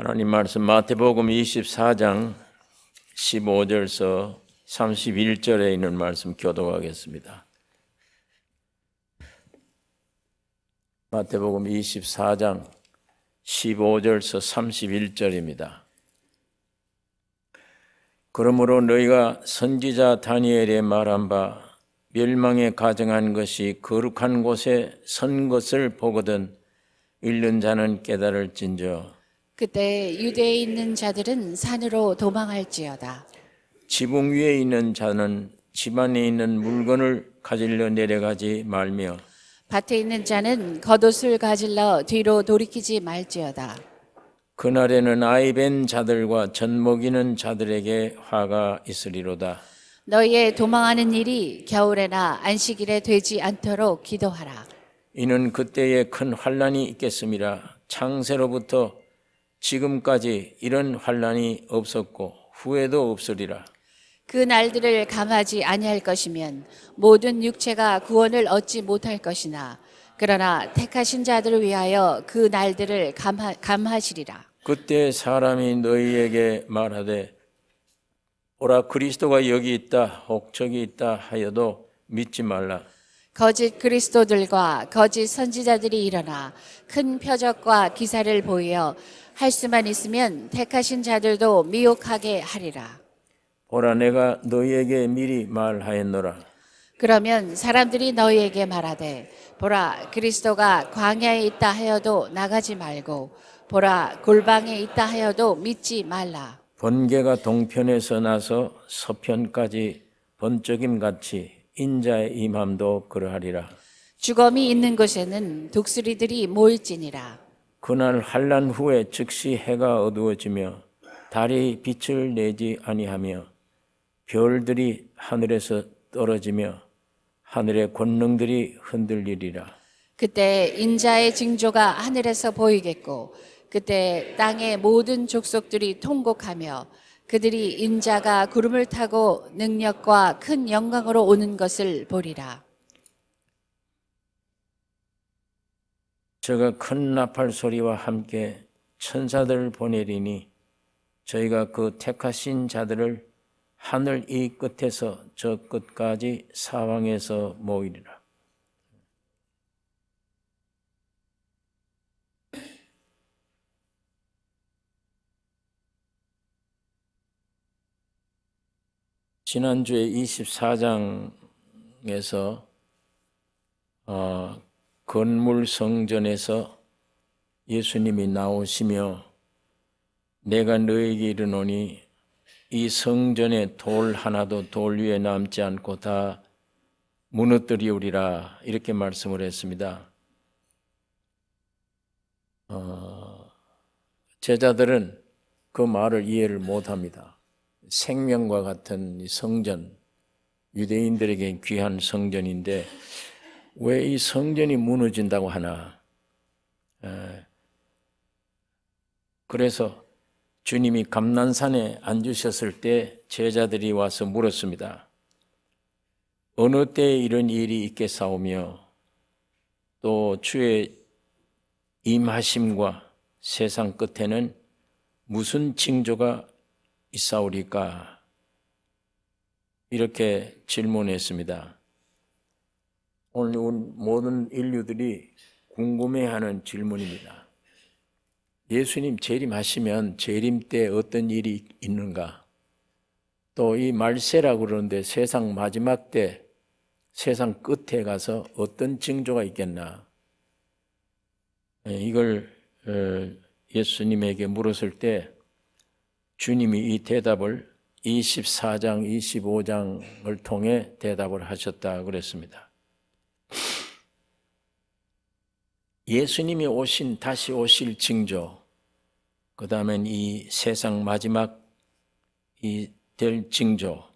하나님 말씀 마태복음 24장 15절서 31절에 있는 말씀 교독하겠습니다. 마태복음 24장 15절서 31절입니다. 그러므로 너희가 선지자 다니엘의 말한 바 멸망에 가정한 것이 거룩한 곳에 선 것을 보거든 읽는 자는 깨달을진저. 그때 유대에 있는 자들은 산으로 도망할지어다. 지붕 위에 있는 자는 집 안에 있는 물건을 가지려 내려가지 말며 밭에 있는 자는 겉옷을 가질러 뒤로 돌이키지 말지어다. 그날에는 아이 뵌 자들과 젖 먹이는 자들에게 화가 있으리로다. 너희의 도망하는 일이 겨울에나 안식일에 되지 않도록 기도하라. 이는 그때에 큰 환난이 있겠음이라. 창세로부터 지금까지 이런 환난이 없었고 후에도 없으리라. 그 날들을 감하지 아니할 것이면 모든 육체가 구원을 얻지 못할 것이나 그러나 택하신 자들을 위하여 그 날들을 감하시리라. 그때 사람이 너희에게 말하되 보라 그리스도가 여기 있다 혹 저기 있다 하여도 믿지 말라. 거짓 그리스도들과 거짓 선지자들이 일어나 큰 표적과 기사를 보이어 할 수만 있으면 택하신 자들도 미혹하게 하리라. 보라 내가 너희에게 미리 말하였노라. 그러면 사람들이 너희에게 말하되 보라 그리스도가 광야에 있다 하여도 나가지 말고 보라 골방에 있다 하여도 믿지 말라. 번개가 동편에서 나서 서편까지 번쩍임 같이 인자의 임함도 그러하리라. 주검이 있는 곳에는 독수리들이 모일지니라. 그날 환난 후에 즉시 해가 어두워지며 달이 빛을 내지 아니하며 별들이 하늘에서 떨어지며 하늘의 권능들이 흔들리리라. 그때 인자의 징조가 하늘에서 보이겠고 그때 땅의 모든 족속들이 통곡하며 그들이 인자가 구름을 타고 능력과 큰 영광으로 오는 것을 보리라. 저가 큰 나팔 소리와 함께 천사들을 보내리니 저희가 그 택하신 자들을 하늘 이 끝에서 저 끝까지 사방에서 모이리라. 지난주에 24장에서 건물 성전에서 예수님이 나오시며 내가 너에게 이르노니 이 성전에 돌 하나도 돌 위에 남지 않고 다 무너뜨리우리라 이렇게 말씀을 했습니다. 제자들은 그 말을 이해를 못합니다. 생명과 같은 이 성전, 유대인들에게 귀한 성전인데 왜 이 성전이 무너진다고 하나? 그래서 주님이 감난산에 앉으셨을 때 제자들이 와서 물었습니다. 어느 때에 이런 일이 있겠사오며 또 주의 임하심과 세상 끝에는 무슨 징조가 있사오리까? 이렇게 질문했습니다. 오늘 모든 인류들이 궁금해하는 질문입니다. 예수님 재림하시면 재림 때 어떤 일이 있는가? 또 이 말세라고 그러는데 세상 마지막 때 세상 끝에 가서 어떤 징조가 있겠나? 이걸 예수님에게 물었을 때 주님이 이 대답을 24장, 25장을 통해 대답을 하셨다 그랬습니다. 예수님이 다시 오실 징조, 그 다음엔 이 세상 마지막 될 징조,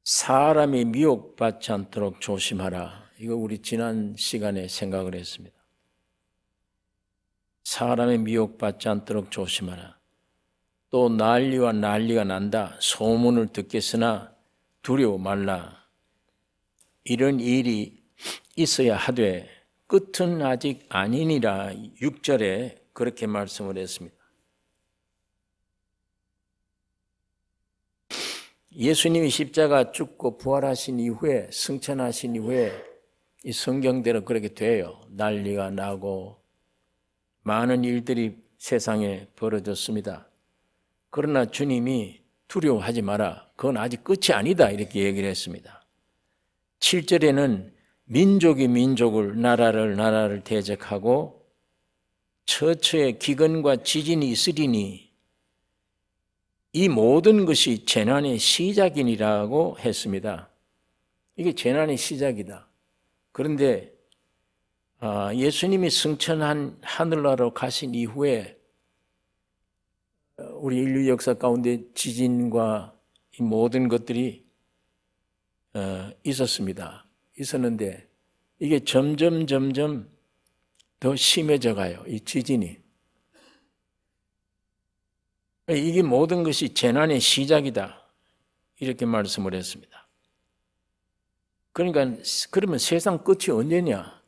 사람이 미혹받지 않도록 조심하라. 이거 우리 지난 시간에 생각을 했습니다. 사람의 미혹받지 않도록 조심하라. 또 난리가 난다. 소문을 듣겠으나 두려워 말라. 이런 일이 있어야 하되 끝은 아직 아니니라 6절에 그렇게 말씀을 했습니다. 예수님이 십자가 죽고 부활하신 이후에, 승천하신 이후에 이 성경대로 그렇게 돼요. 난리가 나고 많은 일들이 세상에 벌어졌습니다. 그러나 주님이 두려워하지 마라. 그건 아직 끝이 아니다. 이렇게 얘기를 했습니다. 7절에는 민족이 민족을, 나라를 대적하고 처처에 기근과 지진이 있으리니 이 모든 것이 재난의 시작이니라고 했습니다. 이게 재난의 시작이다. 그런데 예수님이 승천한 하늘나라로 가신 이후에 우리 인류 역사 가운데 지진과 이 모든 것들이 있었는데 이게 점점 더 심해져 가요. 이 지진이. 이게 모든 것이 재난의 시작이다. 이렇게 말씀을 했습니다. 그러니까 그러면 세상 끝이 언제냐?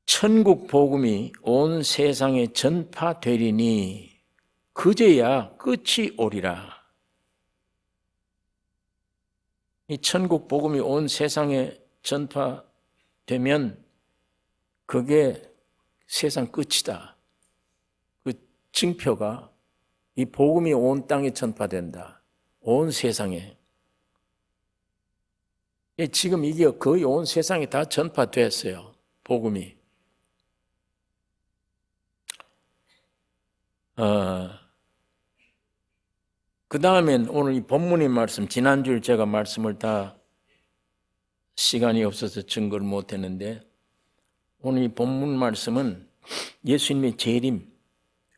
천국 복음이 온 세상에 전파되리니 그제야 끝이 오리라. 이 천국 복음이 온 세상에 전파되면 그게 세상 끝이다. 그 징표가 이 복음이 온 땅에 전파된다. 온 세상에. 지금 이게 거의 온 세상에 다 전파됐어요. 복음이. 그 다음엔 오늘 이 본문의 말씀, 지난주에 제가 말씀을 다 시간이 없어서 증거를 못했는데 오늘 이 본문 말씀은 예수님의 재림,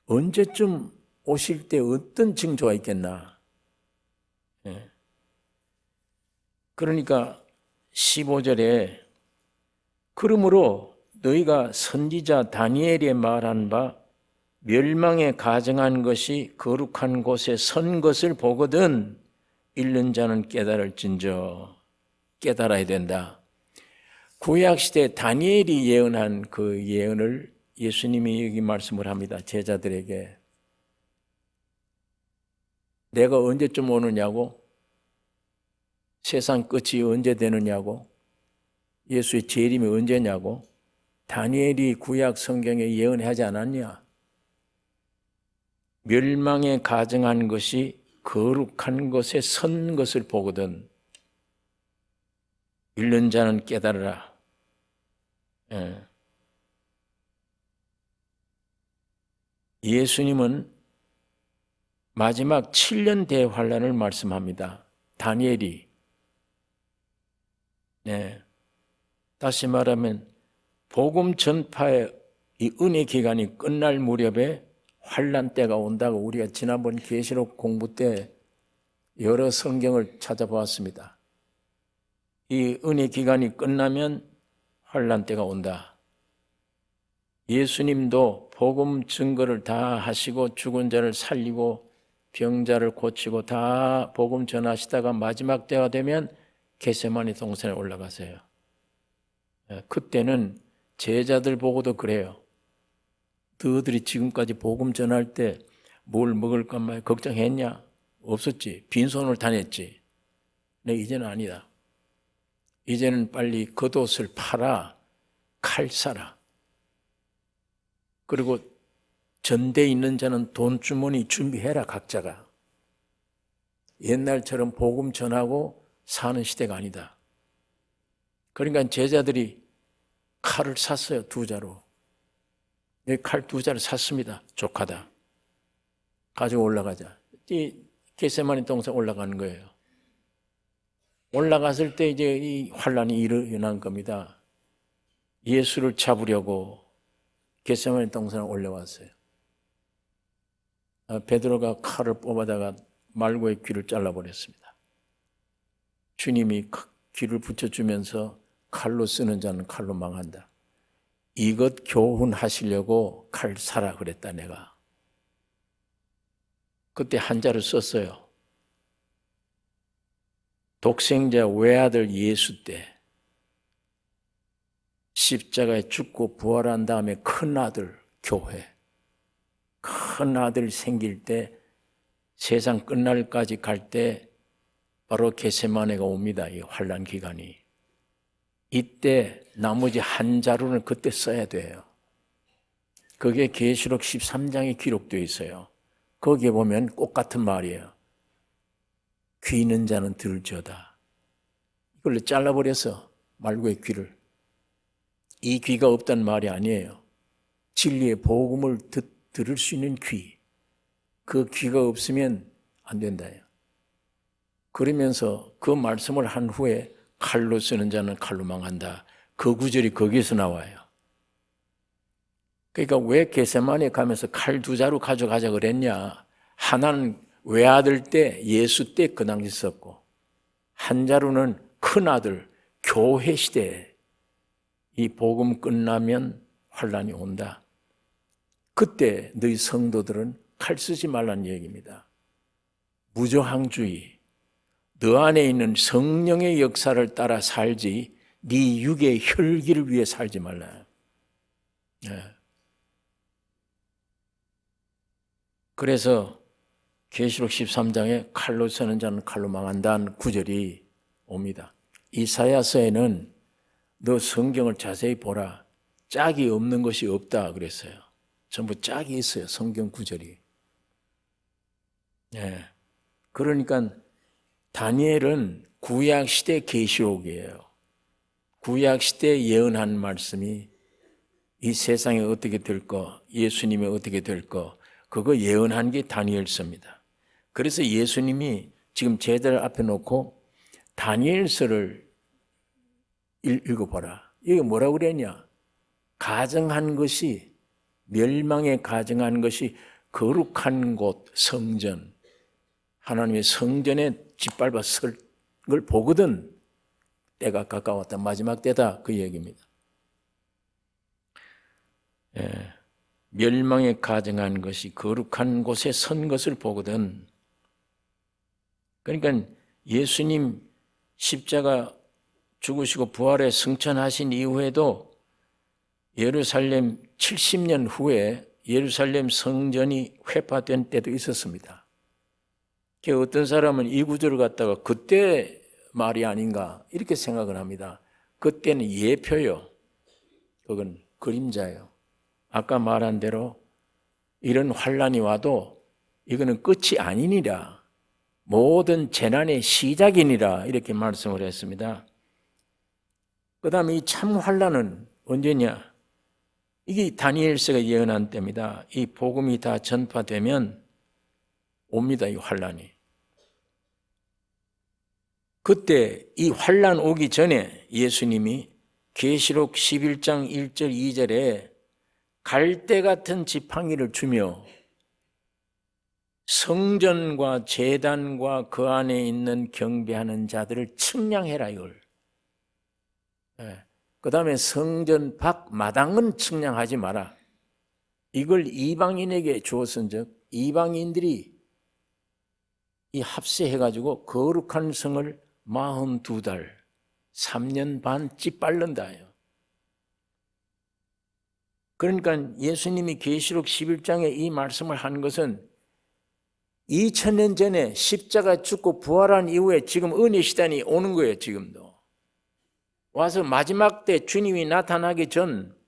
언제쯤 오실 때 어떤 징조가 있겠나. 그러니까 15절에 그러므로 너희가 선지자 다니엘이 말한 바 멸망에 가정한 것이 거룩한 곳에 선 것을 보거든 읽는 자는 깨달을진저. 깨달아야 된다. 구약시대 다니엘이 예언한 그 예언을 예수님이 여기 말씀을 합니다. 제자들에게. 내가 언제쯤 오느냐고? 세상 끝이 언제 되느냐고? 예수의 재림이 언제냐고? 다니엘이 구약 성경에 예언하지 않았냐? 멸망에 가정한 것이 거룩한 것에 선 것을 보거든 읽는 자는 깨달으라. 예수님은 마지막 7년 대환란을 말씀합니다. 다니엘이. 다시 말하면 복음 전파의 이 은혜 기간이 끝날 무렵에 환란 때가 온다고 우리가 지난번 계시록 공부 때 여러 성경을 찾아보았습니다. 이 은혜 기간이 끝나면 환란 때가 온다. 예수님도 복음 증거를 다 하시고 죽은 자를 살리고 병자를 고치고 다 복음 전하시다가 마지막 때가 되면 겟세마네 동산에 올라가세요. 그때는 제자들 보고도 그래요. 너희들이 지금까지 복음 전할 때 뭘 먹을까 말 걱정했냐? 없었지. 빈손을 다녔지. 네, 이제는 아니다. 이제는 빨리 겉옷을 팔아 칼 사라. 그리고 전대에 있는 자는 돈주머니 준비해라 각자가. 옛날처럼 복음 전하고 사는 시대가 아니다. 그러니까 제자들이 칼을 샀어요. 2자로. 칼 2자를 샀습니다. 족하다. 가지고 올라가자. 이 겟세마네 동산 올라가는 거예요. 올라갔을 때 이제 이 환란이 일어난 겁니다. 예수를 잡으려고 겟세마네 동산에 올라왔어요. 베드로가 칼을 뽑아다가 말고의 귀를 잘라버렸습니다. 주님이 귀를 붙여주면서 칼로 쓰는 자는 칼로 망한다. 이것 교훈하시려고 칼 사라 그랬다 내가. 그때 한자를 썼어요. 독생자 외아들 예수 때 십자가에 죽고 부활한 다음에 큰 아들 교회, 큰 아들 생길 때 세상 끝날까지 갈 때 바로 겟세마네가 옵니다. 이 환난 기간이. 이때 나머지 한 자루는 그때 써야 돼요. 그게 계시록 13장에 기록되어 있어요. 거기에 보면 꼭 같은 말이에요. 귀 있는 자는 들을지어다. 이걸로 잘라버렸어. 말고의 귀를. 이 귀가 없다는 말이 아니에요. 진리의 복음을 들을 수 있는 귀. 그 귀가 없으면 안 된다요. 그러면서 그 말씀을 한 후에 칼로 쓰는 자는 칼로 망한다. 그 구절이 거기서 나와요. 그러니까 왜 겟세마네 가면서 칼 2자루 가져가자 그랬냐. 하나는 외아들 때 예수 때 그 당시 썼고 한 자루는 큰아들 교회 시대에 이 복음 끝나면 환난이 온다. 그때 너희 성도들은 칼 쓰지 말라는 얘기입니다. 무저항주의, 너 안에 있는 성령의 역사를 따라 살지 네 육의 혈기를 위해 살지 말라. 그래서 계시록 13장에 칼로 쓰는 자는 칼로 망한다는 구절이 옵니다. 이사야서에는 너 성경을 자세히 보라. 짝이 없는 것이 없다 그랬어요. 전부 짝이 있어요. 성경 구절이. 그러니까 다니엘은 구약시대 계시록이에요. 구약시대 예언한 말씀이 이 세상에 어떻게 될 거, 예수님이 어떻게 될 거, 그거 예언한 게 다니엘서입니다. 그래서 예수님이 지금 제자들 앞에 놓고 다니엘서를 읽어보라. 이게 뭐라고 그랬냐? 가정한 것이, 멸망에 가정한 것이 거룩한 곳, 성전, 하나님의 성전에 짓밟아 설 걸 보거든. 때가 가까웠다. 마지막 때다. 그 얘기입니다. 멸망에 가정한 것이 거룩한 곳에 선 것을 보거든. 그러니까 예수님 십자가 죽으시고 부활에 승천하신 이후에도 예루살렘 70년 후에 예루살렘 성전이 회파된 때도 있었습니다. 어떤 사람은 이 구절을 갖다가 그때 말이 아닌가 이렇게 생각을 합니다. 그때는 예표요. 그건 그림자예요. 아까 말한 대로 이런 환난이 와도 이거는 끝이 아니니라. 모든 재난의 시작이니라 이렇게 말씀을 했습니다. 그 다음에 이 참 환난은 언제냐? 이게 다니엘서가 예언한 때입니다. 이 복음이 다 전파되면 옵니다. 이 환난이. 그때 이 환난 오기 전에 예수님이 계시록 11장 1절 2절에 갈대 같은 지팡이를 주며 성전과 제단과 그 안에 있는 경배하는 자들을 측량해라 이걸. 그 다음에 성전 밖 마당은 측량하지 마라. 이걸 이방인에게 주었은즉 이방인들이 이 합세해가지고 거룩한 성을 42달 3년 반 찌빨른다요. 그러니까 예수님이 계시록 11장에 이 말씀을 한 것은 2000년 전에 십자가 죽고 부활한 이후에 지금 은혜 시단이 오는 거예요. 지금도 와서 마지막 때 주님이 나타나기 전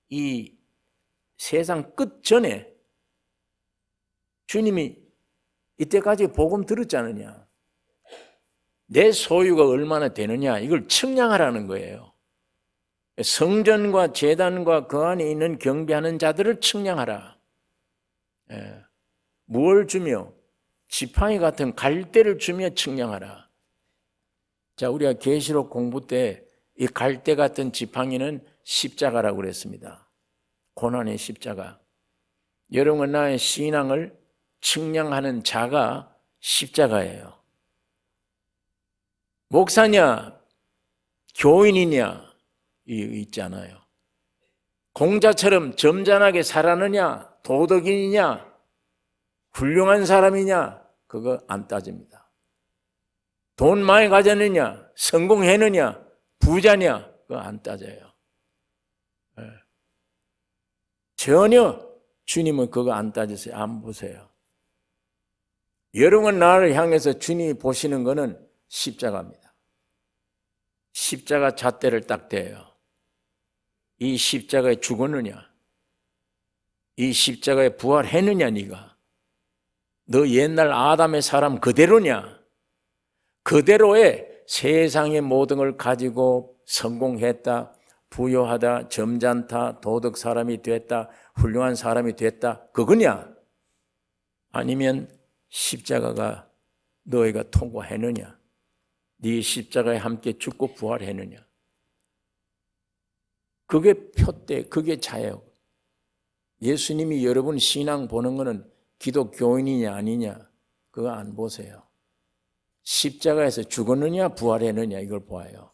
이 세상 끝 전에 주님이 이때까지 복음 들었지 않느냐, 내 소유가 얼마나 되느냐 이걸 측량하라는 거예요. 성전과 제단과 그 안에 있는 경배하는 자들을 측량하라. 뭘 주며? 지팡이 같은 갈대를 주며 측량하라. 자, 우리가 계시록 공부 때 이 갈대 같은 지팡이는 십자가라고 그랬습니다. 고난의 십자가. 여러분 나의 신앙을 측량하는 자가 십자가예요. 목사냐, 교인이냐 있잖아요. 공자처럼 점잖하게 살았느냐, 도덕인이냐, 훌륭한 사람이냐 그거 안 따집니다. 돈 많이 가졌느냐, 성공했느냐, 부자냐 그거 안 따져요. 전혀 주님은 그거 안 따지세요. 안 보세요. 여러분 나를 향해서 주님이 보시는 것은 십자가입니다. 십자가 잣대를 딱 대요. 이 십자가에 죽었느냐? 이 십자가에 부활했느냐 네가? 너 옛날 아담의 사람 그대로냐? 그대로의 세상의 모든 걸 가지고 성공했다, 부유하다, 점잖다, 도덕 사람이 됐다, 훌륭한 사람이 됐다, 그거냐? 아니면 십자가가 너희가 통과했느냐? 네 십자가에 함께 죽고 부활했느냐? 그게 표대, 그게 자유. 예수님이 여러분 신앙 보는 거는 기독교인이냐 아니냐 그거 안 보세요. 십자가에서 죽었느냐 부활했느냐 이걸 보아요.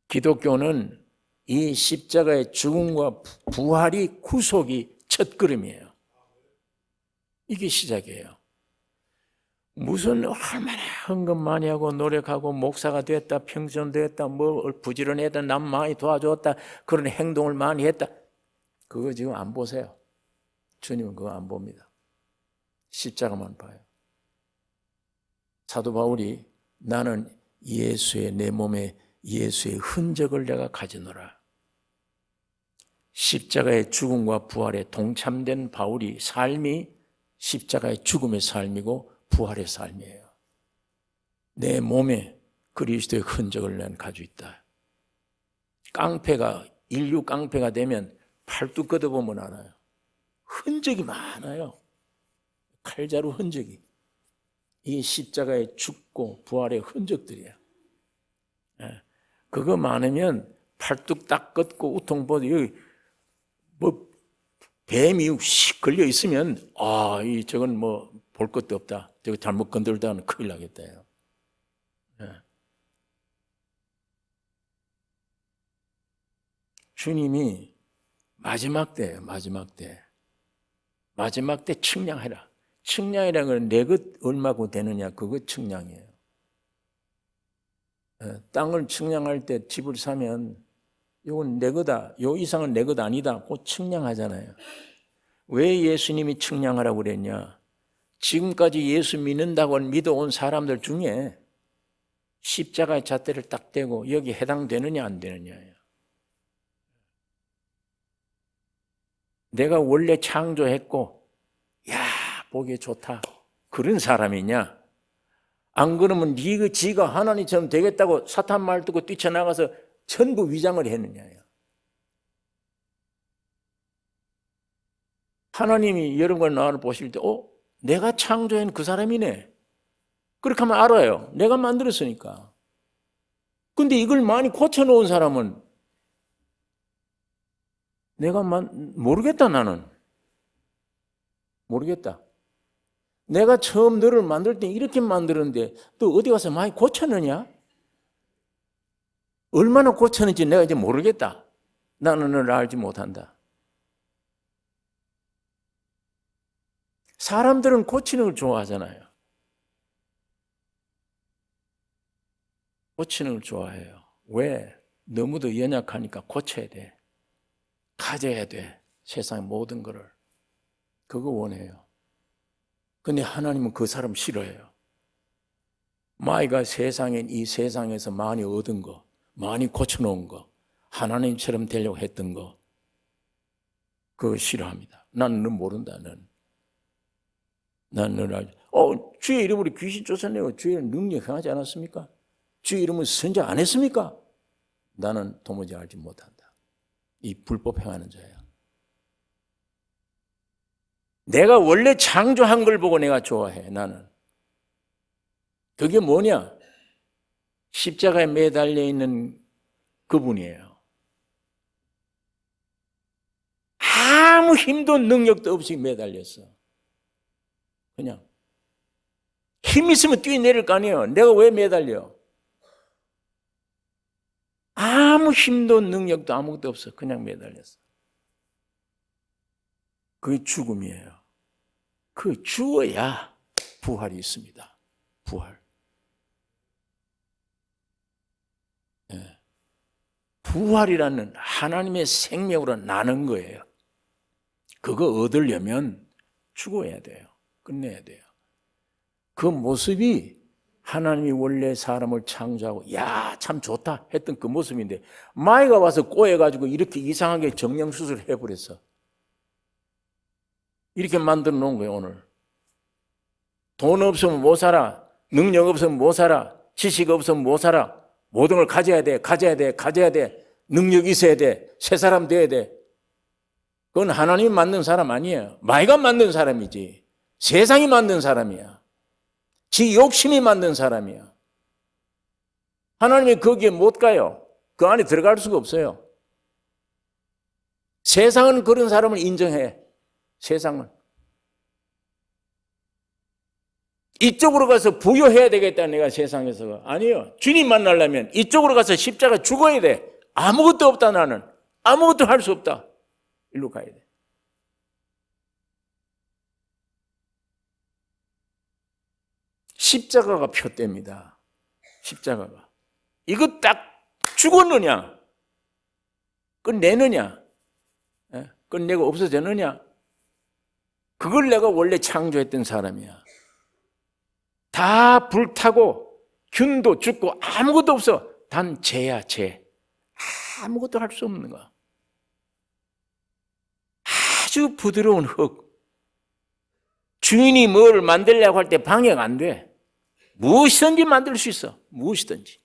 기독교는 이 십자가의 죽음과 부활이 구속이 첫걸음이에요. 이게 시작이에요. 무슨 얼마나 헌금 많이 하고 노력하고 목사가 됐다, 평전됐다, 뭐 부지런했다, 남 많이 도와줬다, 그런 행동을 많이 했다. 그거 지금 안 보세요. 주님은 그거 안 봅니다. 십자가만 봐요. 사도 바울이 나는 예수의 내 몸에 예수의 흔적을 내가 가지노라. 십자가의 죽음과 부활에 동참된 바울이 삶이 십자가의 죽음의 삶이고 부활의 삶이에요. 내 몸에 그리스도의 흔적을 난 가지고 있다. 깡패가 인류 깡패가 되면 팔뚝 걷어보면 알아요. 흔적이 많아요. 칼자루 흔적이. 이 십자가에 죽고 부활의 흔적들이야. 그거 많으면 팔뚝 딱 걷고 우통보도 여기 뭐 뱀이 씩 걸려 있으면 이 저건 뭐 볼 것도 없다. 저거 잘못 건들다는 큰일 나겠다. 주님이 마지막 때예요. 마지막 때. 마지막 때 측량해라. 측량이라는 건 내 것 얼마고 되느냐 그거 측량이에요. 땅을 측량할 때 집을 사면 이건 내 거다. 요 이상은 내 것 아니다. 그 측량하잖아요. 왜 예수님이 측량하라고 그랬냐? 지금까지 예수 믿는다고 믿어온 사람들 중에 십자가의 잣대를 딱 대고 여기 해당되느냐 안 되느냐예요. 내가 원래 창조했고 보기 좋다. 그런 사람이냐? 안 그러면 지가 하나님처럼 되겠다고 사탄 말 듣고 뛰쳐나가서 전부 위장을 했느냐요. 하나님이 여러분과 나를 보실 때 내가 창조한 그 사람이네. 그렇게 하면 알아요. 내가 만들었으니까. 근데 이걸 많이 고쳐놓은 사람은 내가 모르겠다 나는. 모르겠다. 내가 처음 너를 만들 때 이렇게 만들었는데 또 어디 가서 많이 고쳤느냐? 얼마나 고쳤는지 내가 이제 모르겠다. 나는 너를 알지 못한다. 사람들은 고치는 걸 좋아하잖아요. 고치는 걸 좋아해요. 왜? 너무도 연약하니까 고쳐야 돼. 가져야 돼. 세상의 모든 것을. 그거 원해요. 근데 하나님은 그 사람 싫어해요. 마이가 이 세상에서 많이 얻은 거, 많이 고쳐놓은 거, 하나님처럼 되려고 했던 거, 그거 싫어합니다. 나는 너 모른다, 난 너를 알지. 주의 이름으로 귀신 쫓아내고 주의 능력 행하지 않았습니까? 주의 이름은 선자 안 했습니까? 나는 도무지 알지 못한다. 이 불법 행하는 자야. 내가 원래 창조한 걸 보고 내가 좋아해, 나는. 그게 뭐냐? 십자가에 매달려 있는 그분이에요. 아무 힘도 능력도 없이 매달렸어. 그냥. 힘 있으면 뛰어내릴 거 아니에요. 내가 왜 매달려? 아무 힘도 능력도 아무것도 없어. 그냥 매달렸어. 그게 죽음이에요. 그 죽어야 부활이 있습니다. 부활. 부활이라는 하나님의 생명으로 나는 거예요. 그거 얻으려면 죽어야 돼요. 끝내야 돼요. 그 모습이 하나님이 원래 사람을 창조하고 야, 참 좋다 했던 그 모습인데 마귀가 와서 꼬여가지고 이렇게 이상하게 정령수술을 해버렸어. 이렇게 만들어 놓은 거예요. 오늘 돈 없으면 못 살아, 능력 없으면 못 살아, 지식 없으면 못 살아, 모든 걸 가져야 돼, 능력 있어야 돼, 새 사람 돼야 돼. 그건 하나님이 만든 사람 아니에요. 마귀가 만든 사람이지. 세상이 만든 사람이야. 지 욕심이 만든 사람이야. 하나님이 거기에 못 가요. 그 안에 들어갈 수가 없어요. 세상은 그런 사람을 인정해. 세상은. 이쪽으로 가서 부유해야 되겠다 내가 세상에서. 아니요. 주님 만나려면 이쪽으로 가서 십자가 죽어야 돼. 아무것도 없다 나는. 아무것도 할 수 없다. 일로 가야 돼. 십자가가 표대입니다. 십자가가. 이거 딱 죽었느냐? 끝내느냐? 끝내고 없어졌느냐? 그걸 내가 원래 창조했던 사람이야. 다 불타고 균도 죽고 아무것도 없어. 단 죄야, 죄. 아무것도 할 수 없는 거야. 아주 부드러운 흙. 주인이 뭘 만들려고 할 때 방해가 안 돼. 무엇이든지 만들 수 있어. 무엇이든지.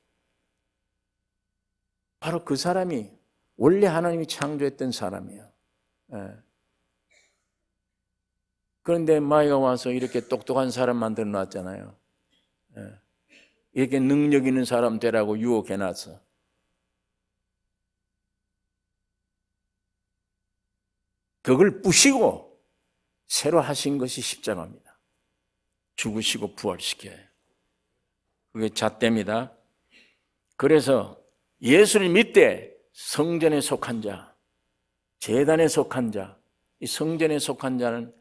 바로 그 사람이 원래 하나님이 창조했던 사람이에요. 그런데 마귀가 와서 이렇게 똑똑한 사람 만들어 놨잖아요. 이렇게 능력 있는 사람 되라고 유혹해 놨어. 그걸 부시고 새로 하신 것이 십자가입니다. 죽으시고 부활시켜요. 그게 잣대입니다. 그래서 예수를 믿되 성전에 속한 자, 제단에 속한 자, 이 성전에 속한 자는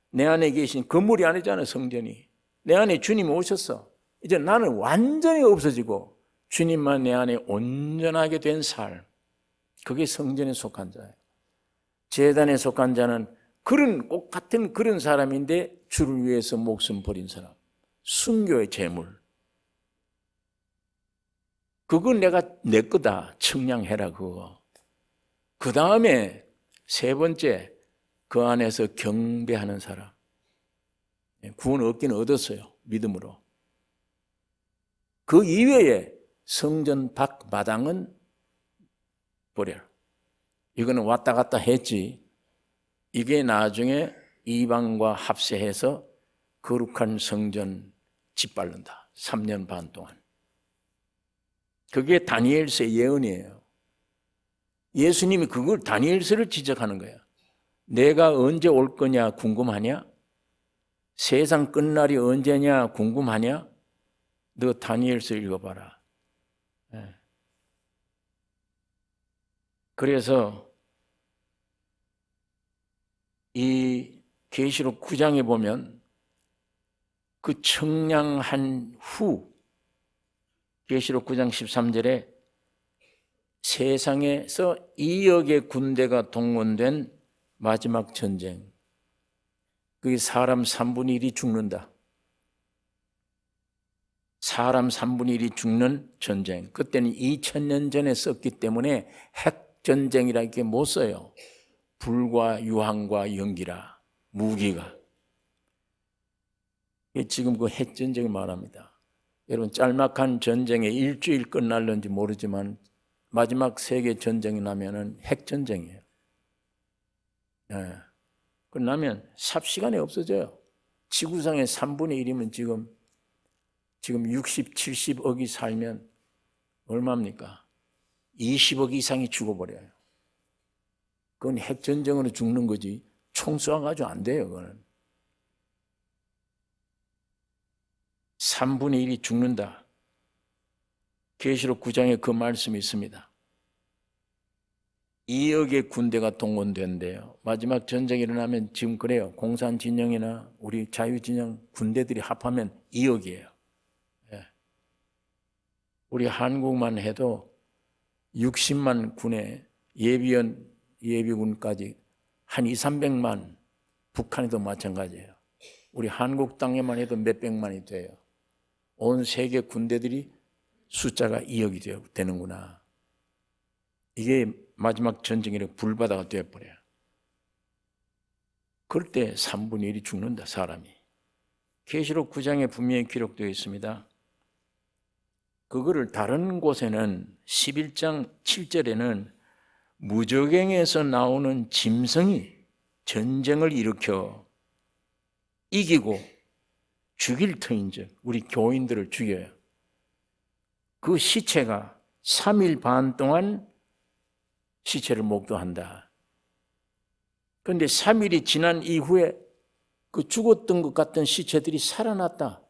내 안에 계신 건물이 아니잖아요. 성전이. 내 안에 주님이 오셨어. 이제 나는 완전히 없어지고 주님만 내 안에 온전하게 된 삶. 그게 성전에 속한 자예요. 제단에 속한 자는 그런 꼭 같은 그런 사람인데 주를 위해서 목숨 버린 사람. 순교의 제물. 그거 내가 내 거다. 측량해라 그거. 그 다음에 세 번째 그 안에서 경배하는 사람. 구원 얻긴 얻었어요. 믿음으로. 그 이외에 성전 밖 마당은 버려. 이거는 왔다 갔다 했지. 이게 나중에 이방과 합세해서 거룩한 성전 짓밟는다. 3년 반 동안. 그게 다니엘서의 예언이에요. 예수님이 그걸 다니엘서를 지적하는 거예요. 내가 언제 올 거냐 궁금하냐? 세상 끝날이 언제냐 궁금하냐? 너 다니엘서 읽어봐라. 그래서 이 계시록 9장에 보면 그 청량한 후 계시록 9장 13절에 세상에서 2억의 군대가 동원된 마지막 전쟁. 그게 사람 3분의 1이 죽는다. 사람 3분의 1이 죽는 전쟁. 그때는 2000년 전에 썼기 때문에 핵전쟁이라는 게 못 써요. 불과 유황과 연기라. 무기가. 지금 그 핵전쟁을 말합니다. 여러분 짤막한 전쟁에 일주일 끝날는지 모르지만 마지막 세계 전쟁이 나면은 핵전쟁이에요. 끝나면 삽시간에 없어져요. 지구상의 3분의 1이면 지금 60, 70억이 살면 얼마입니까? 20억 이상이 죽어버려요. 그건 핵전쟁으로 죽는 거지 총 쏘아가지고 안 돼요. 그거는. 3분의 1이 죽는다. 계시록 9장에 그 말씀이 있습니다. 2억의 군대가 동원된대요. 마지막 전쟁이 일어나면 지금 그래요. 공산진영이나 우리 자유진영 군대들이 합하면 2억이에요. 우리 한국만 해도 60만 군의 예비군까지 한 2, 300만 북한에도 마찬가지예요. 우리 한국 땅에만 해도 몇백만이 돼요. 온 세계 군대들이 숫자가 2억이 되는구나. 이게 마지막 전쟁이라 불바다가 되어버려요. 그럴 때 3분의 1이 죽는다, 사람이. 계시록 9장에 분명히 기록되어 있습니다. 그거를 다른 곳에는 11장 7절에는 무저갱에서 나오는 짐승이 전쟁을 일으켜 이기고 죽일 터인즉 우리 교인들을 죽여요. 그 시체가 3일 반 동안 시체를 목도한다. 그런데 3일이 지난 이후에 그 죽었던 것 같던 시체들이 살아났다.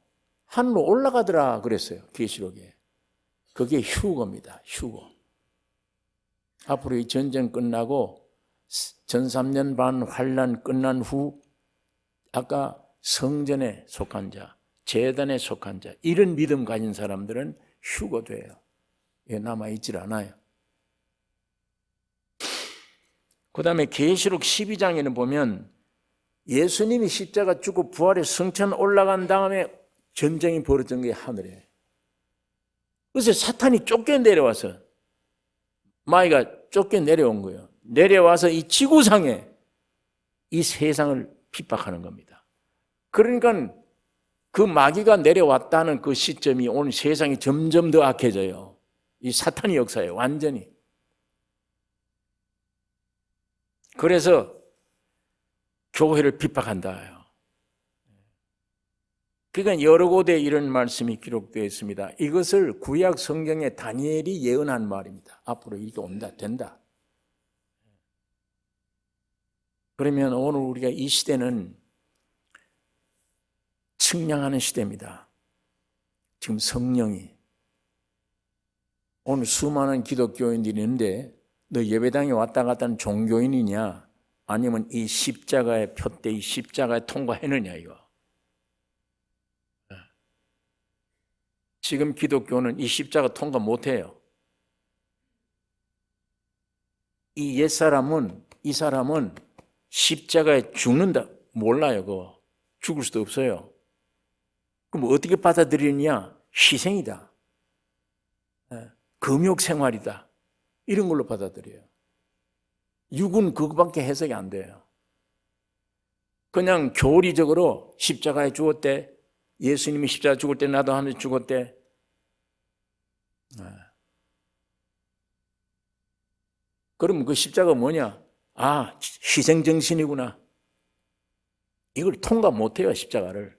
하늘로 올라가더라 그랬어요. 계시록에. 그게 휴거입니다. 휴거. 앞으로 이 전쟁 끝나고 전 3년 반 환란 끝난 후 아까 성전에 속한 자, 제단에 속한 자, 이런 믿음 가진 사람들은 휴거돼요. 남아있질 않아요. 그 다음에 계시록 12장에는 보면 예수님이 십자가 죽고 부활해 성천 올라간 다음에 전쟁이 벌어진 게 하늘에. 그래서 사탄이 쫓겨 내려와서 마귀가 쫓겨 내려온 거예요. 내려와서 이 지구상에 이 세상을 핍박하는 겁니다. 그러니까 그 마귀가 내려왔다는 그 시점이 오늘 세상이 점점 더 악해져요. 이 사탄의 역사예요. 완전히. 그래서 교회를 핍박한다. 그러니까 여러 곳에 이런 말씀이 기록되어 있습니다. 이것을 구약 성경에 다니엘이 예언한 말입니다. 앞으로 이게 온다, 된다. 그러면 오늘 우리가 이 시대는 측량하는 시대입니다. 지금 성령이. 오늘 수많은 기독교인들이 있는데 너 예배당에 왔다 갔다 하는 종교인이냐 아니면 이 십자가의 표대 이 십자가에 통과했느냐 이거. 지금 기독교는 이 십자가 통과 못해요. 이 사람은 십자가에 죽는다 몰라요. 그거 죽을 수도 없어요. 그럼 어떻게 받아들이느냐? 희생이다. 금욕 생활이다. 이런 걸로 받아들여요. 육은 그거밖에 해석이 안 돼요. 그냥 교리적으로 십자가에 죽었대. 예수님이 십자가 죽을 때 나도 하면서 죽었대. 그러면 그 십자가 뭐냐? 아, 희생정신이구나. 이걸 통과 못해요, 십자가를.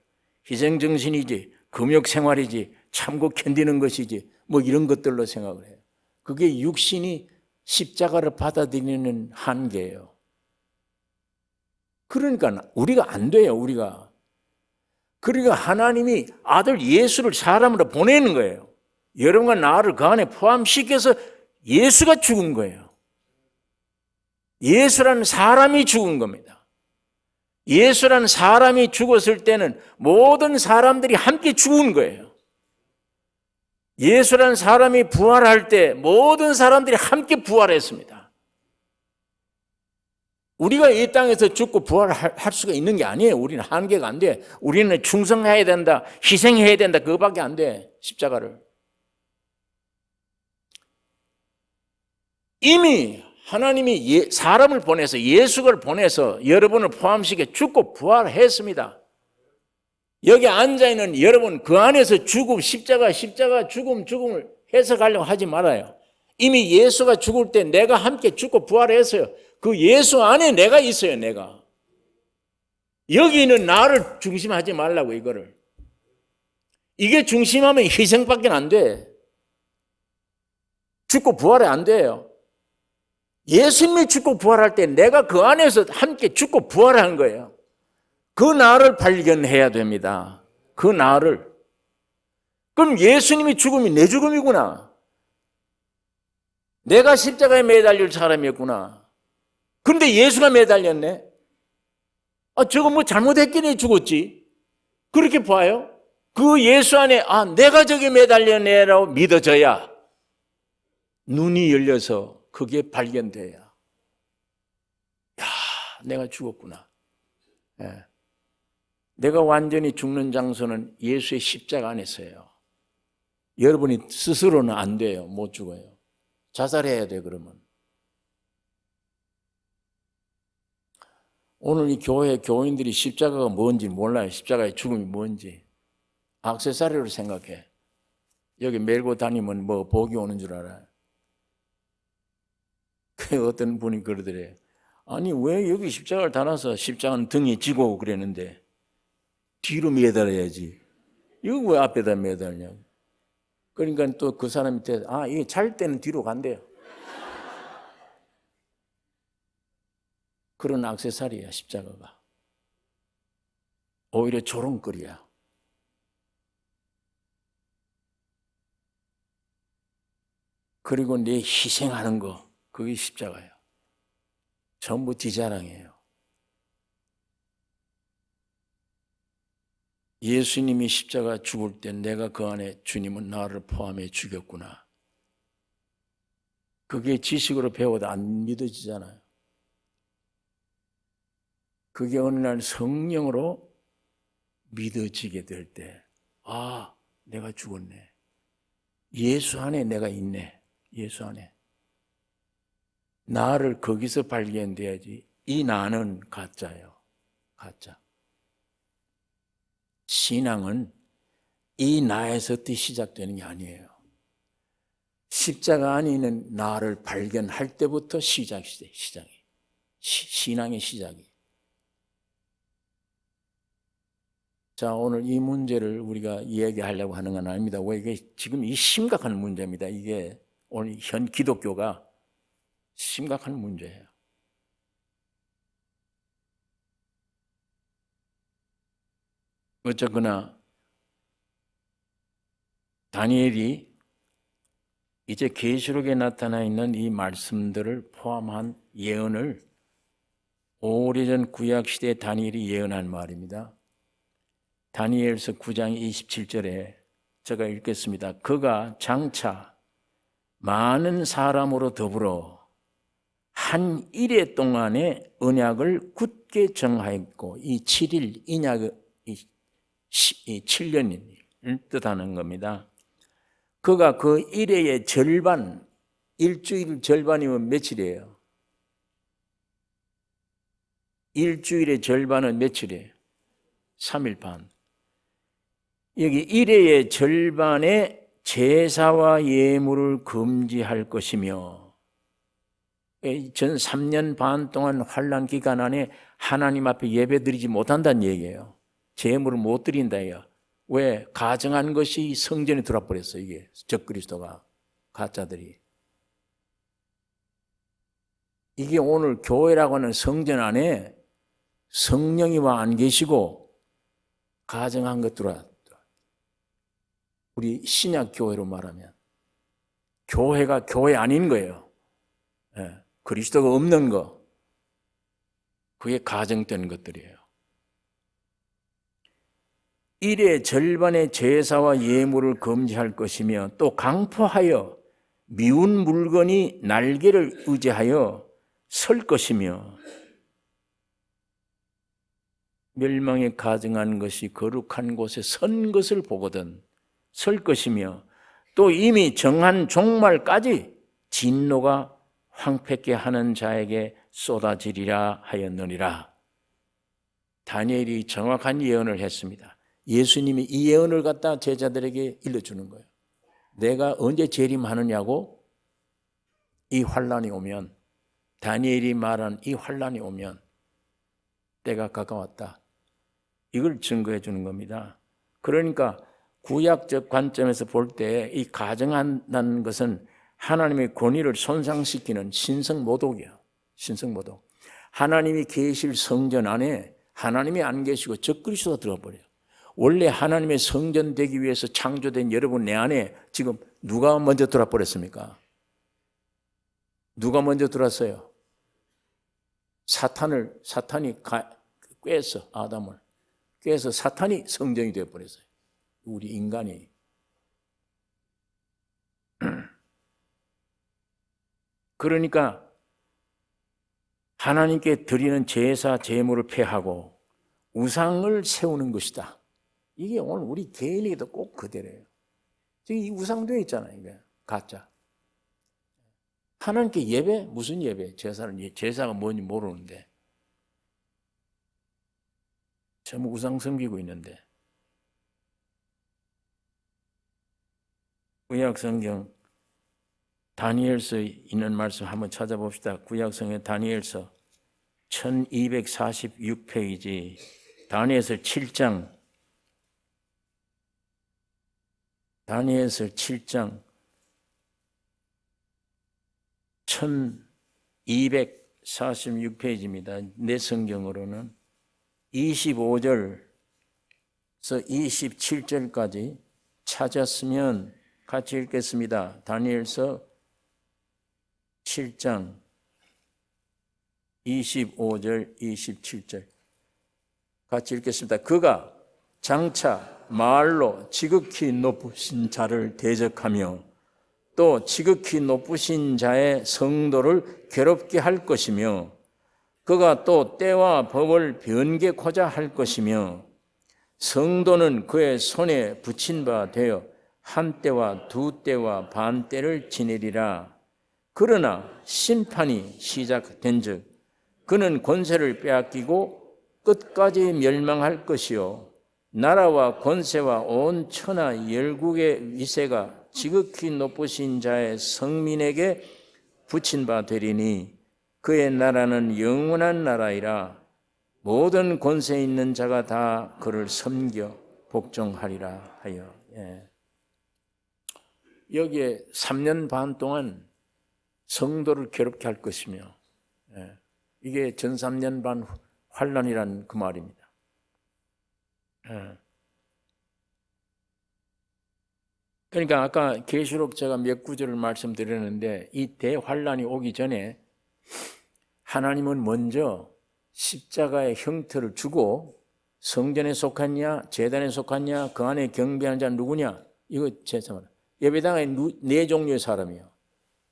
희생정신이지, 금욕생활이지, 참고 견디는 것이지, 뭐 이런 것들로 생각을 해요. 그게 육신이 십자가를 받아들이는 한계예요. 그러니까 우리가 안 돼요, 우리가. 그러니까 하나님이 아들 예수를 사람으로 보내는 거예요. 여러분과 나를 그 안에 포함시켜서 예수가 죽은 거예요. 예수라는 사람이 죽은 겁니다. 예수라는 사람이 죽었을 때는 모든 사람들이 함께 죽은 거예요. 예수라는 사람이 부활할 때 모든 사람들이 함께 부활했습니다. 우리가 이 땅에서 죽고 부활할 수가 있는 게 아니에요. 우리는 한계가 안 돼. 우리는 충성해야 된다, 희생해야 된다, 그거밖에 안 돼. 십자가를. 이미 하나님이 사람을 보내서 예수를 보내서 여러분을 포함시켜 죽고 부활했습니다. 여기 앉아있는 여러분 그 안에서 죽음, 십자가 죽음을 해석하려고 하지 말아요. 이미 예수가 죽을 때 내가 함께 죽고 부활했어요. 그 예수 안에 내가 있어요. 내가. 여기 있는 나를 중심하지 말라고 이거를. 이게 중심하면 희생밖에 안 돼. 죽고 부활이 안 돼요. 예수님이 죽고 부활할 때 내가 그 안에서 함께 죽고 부활한 거예요. 그 나를 발견해야 됩니다. 그 나를. 그럼 예수님이 죽음이 내 죽음이구나. 내가 십자가에 매달릴 사람이었구나. 그런데 예수가 매달렸네. 저거 뭐 잘못했기에 죽었지. 그렇게 봐요. 그 예수 안에 내가 저기 매달렸네라고 믿어져야 눈이 열려서 그게 발견돼야. 야, 내가 죽었구나. 예. 내가 완전히 죽는 장소는 예수의 십자가 안에서예요. 여러분이 스스로는 안 돼요. 못 죽어요. 자살해야 돼, 그러면. 오늘 이 교회 교인들이 십자가가 뭔지 몰라요. 십자가의 죽음이 뭔지. 액세서리로 생각해. 여기 메고 다니면 뭐 복이 오는 줄 알아요. 그 어떤 분이 그러더래요. 아니 왜 여기 십자가를 달아서 십자가는 등에 지고 그랬는데 뒤로 매달아야지. 이거 왜 앞에다 매달냐고. 그러니까 또 그 사람한테 이게 잘 때는 뒤로 간대요. 그런 액세서리야 십자가가. 오히려 조롱거리야. 그리고 내 희생하는 거 그게 십자가예요. 전부 지 자랑이에요. 예수님이 십자가 죽을 때 내가 그 안에 주님은 나를 포함해 죽였구나. 그게 지식으로 배워도 안 믿어지잖아요. 그게 어느 날 성령으로 믿어지게 될 때, 내가 죽었네. 예수 안에 내가 있네. 예수 안에. 나를 거기서 발견돼야지. 이 나는 가짜예요. 가짜. 신앙은 이 나에서부터 시작되는 게 아니에요. 십자가 안에 있는 나를 발견할 때부터 시작이. 신앙의 시작이. 자, 오늘 이 문제를 우리가 이야기하려고 하는 건 아닙니다. 왜 이게 지금 이 심각한 문제입니다. 이게 오늘 현 기독교가 심각한 문제예요. 어쨌거나 다니엘이 이제 계시록에 나타나 있는 이 말씀들을 포함한 예언을 오래전 구약시대에 다니엘이 예언한 말입니다. 다니엘서 9장 27절에 제가 읽겠습니다. 그가 장차 많은 사람으로 더불어 한 일해 동안의 언약을 굳게 정하였고 이 7일 인약 이 7년을 뜻하는 겁니다. 그가 그 일해의 절반, 일주일 절반이면 며칠이에요? 일주일의 절반은 며칠이에요? 3일 반. 여기 일해의 절반의 제사와 예물을 금지할 것이며 전 3년 반 동안 환난 기간 안에 하나님 앞에 예배드리지 못한다는 얘기예요. 제물을 못 드린다 이거야. 왜? 가정한 것이 성전에 들어와 버렸어. 이게 적그리스도가 가짜들이. 이게 오늘 교회라고 하는 성전 안에 성령이 와 안 계시고 가정한 것 들어와. 우리 신약 교회로 말하면 교회가 교회 아닌 거예요. 그리스도가 없는 거. 그게 가정된 것들이에요. 일의 절반의 제사와 예물을 금지할 것이며 또 강포하여 미운 물건이 날개를 의지하여 설 것이며 멸망에 가증한 것이 거룩한 곳에 선 것을 보거든 설 것이며 또 이미 정한 종말까지 진노가 황폐케 하는 자에게 쏟아지리라 하였느니라. 다니엘이 정확한 예언을 했습니다. 예수님이 이 예언을 갖다 제자들에게 일러주는 거예요. 내가 언제 재림하느냐고 이 환란이 오면 다니엘이 말한 이 환란이 오면 때가 가까웠다. 이걸 증거해 주는 겁니다. 그러니까 구약적 관점에서 볼 때 이 가정한다는 것은 하나님의 권위를 손상시키는 신성모독이에요. 신성모독. 하나님이 계실 성전 안에 하나님이 안 계시고 적그리스도가 들어가 버려요. 원래 하나님의 성전 되기 위해서 창조된 여러분 내 안에 지금 누가 먼저 들어와 버렸습니까? 누가 먼저 들어왔어요? 사탄이 꿰서 아담을 꿰서 사탄이 성전이 되어 버렸어요. 우리 인간이. 그러니까 하나님께 드리는 제사 제물을 폐하고 우상을 세우는 것이다. 이게 오늘 우리 개인에게도 꼭 그대로예요. 지금 이 우상되어 있잖아요. 이게 가짜. 하나님께 예배? 무슨 예배? 제사가 뭔지 모르는데 전부 우상 섬기고 있는데. 구약성경 다니엘서에 있는 말씀 한번 찾아봅시다. 구약성경 다니엘서 1246페이지 다니엘서 7장 다니엘서 7장 1246페이지입니다. 내 성경으로는 25절에서 27절까지 찾았으면 같이 읽겠습니다. 다니엘서 7장 25절 27절 같이 읽겠습니다. 그가 장차 말로 지극히 높으신 자를 대적하며 또 지극히 높으신 자의 성도를 괴롭게 할 것이며 그가 또 때와 법을 변개코자 할 것이며 성도는 그의 손에 붙인 바 되어 한 때와 두 때와 반 때를 지내리라. 그러나 심판이 시작된 즉 그는 권세를 빼앗기고 끝까지 멸망할 것이요 나라와 권세와 온 천하 열국의 위세가 지극히 높으신 자의 성민에게 붙인 바 되리니 그의 나라는 영원한 나라이라. 모든 권세 있는 자가 다 그를 섬겨 복종하리라 하여. 여기에 3년 반 동안 성도를 괴롭게 할 것이며 이게 전 3년 반 환란이라는 그 말입니다. 그러니까 아까 계시록 제가 몇 구절을 말씀드렸는데 이 대환란이 오기 전에 하나님은 먼저 십자가의 형태를 주고 성전에 속았냐 제단에 속았냐 그 안에 경배하는 자는 누구냐 이거 제사만 예배당에 네 종류의 사람이요.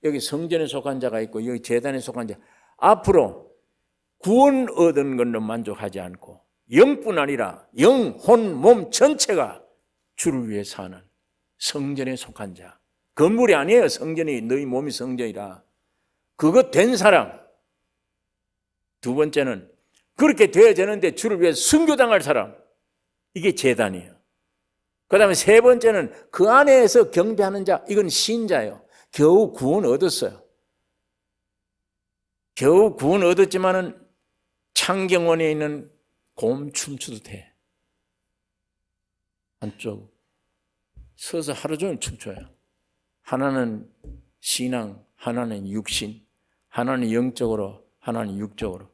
여기 성전에 속한 자가 있고 여기 제단에 속한 자. 앞으로 구원 얻은 걸로 만족하지 않고 영뿐 아니라 영, 혼, 몸 전체가 주를 위해 사는 성전에 속한 자. 건물이 아니에요. 성전이 너희 몸이 성전이라. 그거 된 사람. 두 번째는 그렇게 되어야 되는데 주를 위해 순교당할 사람. 이게 제단이에요. 그 다음에 세 번째는 그 안에서 경배하는 자. 이건 신자예요. 겨우 구원 얻었어요. 겨우 구원 얻었지만은 창경원에 있는 곰 춤추도 돼. 한쪽 서서 하루 종일 춤춰요. 하나는 신앙, 하나는 육신, 하나는 영적으로, 하나는 육적으로.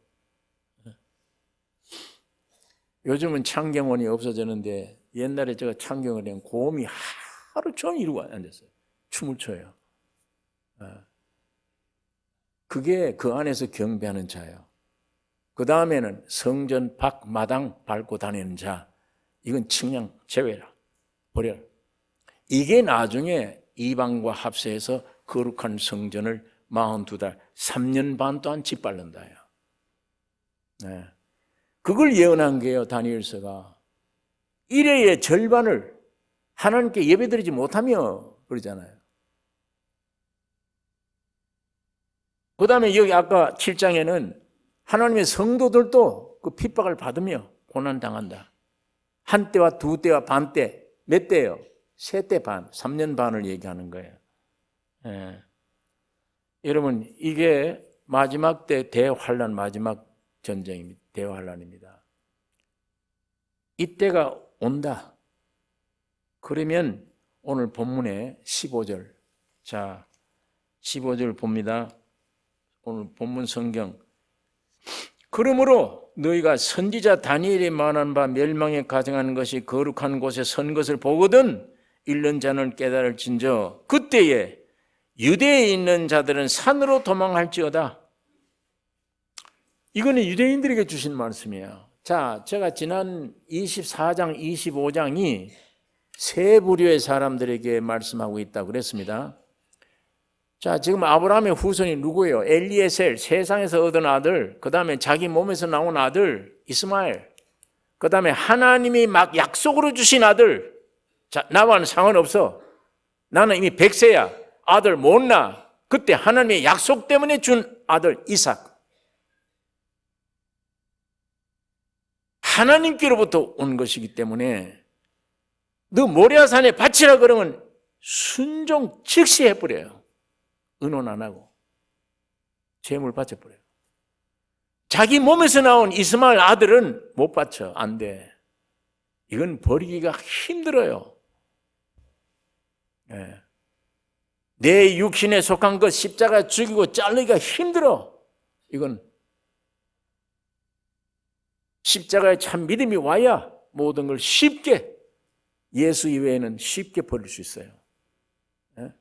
요즘은 창경원이 없어졌는데 옛날에 제가 창경원에 곰이 하루 종일 이러고 앉았어요. 춤을 춰요. 그게 그 안에서 경배하는 자예요. 그 다음에는 성전 밖 마당 밟고 다니는 자. 이건 측량 제외라. 버려라. 이게 나중에 이방과 합세해서 거룩한 성전을 42달, 3년 반 동안 짓밟는다요. 그걸 예언한 게요, 다니엘서가. 일회의 절반을 하나님께 예배드리지 못하며 그러잖아요. 그 다음에 여기 아까 7장에는 하나님의 성도들도 그 핍박을 받으며 고난당한다. 한 때와 두 때와 반 때, 몇 때예요? 세 때 반, 3년 반을 얘기하는 거예요. 여러분, 이게 마지막 때 대환란, 마지막 전쟁입니다. 대환란입니다. 이때가 온다. 그러면 오늘 본문의 15절. 자, 15절 봅니다. 오늘 본문 성경. 그러므로 너희가 선지자 다니엘이 말한 바 멸망에 가증하는 것이 거룩한 곳에 선 것을 보거든 읽는 자는 깨달을진저 그때에 유대에 있는 자들은 산으로 도망할지어다. 이거는 유대인들에게 주신 말씀이에요. 자, 제가 지난 24장, 25장이 세 부류의 사람들에게 말씀하고 있다고 그랬습니다. 자, 지금 아브라함의 후손이 누구예요? 엘리에셀, 세상에서 얻은 아들, 그 다음에 자기 몸에서 나온 아들 이스마엘, 그 다음에 하나님이 막 약속으로 주신 아들, 자, 나와는 상관없어. 나는 이미 100세야. 아들 못 낳아. 그때 하나님의 약속 때문에 준 아들 이삭. 하나님께로부터 온 것이기 때문에 너 모리아산에 바치라 그러면 순종 즉시 해버려요. 의논 안 하고. 제물 바쳐버려요. 자기 몸에서 나온 이스마엘 아들은 못 바쳐. 안 돼. 이건 버리기가 힘들어요. 네. 내 육신에 속한 것 십자가 죽이고 자르기가 힘들어. 이건 십자가에 참 믿음이 와야 모든 걸 쉽게, 예수 이외에는 쉽게 버릴 수 있어요. 네?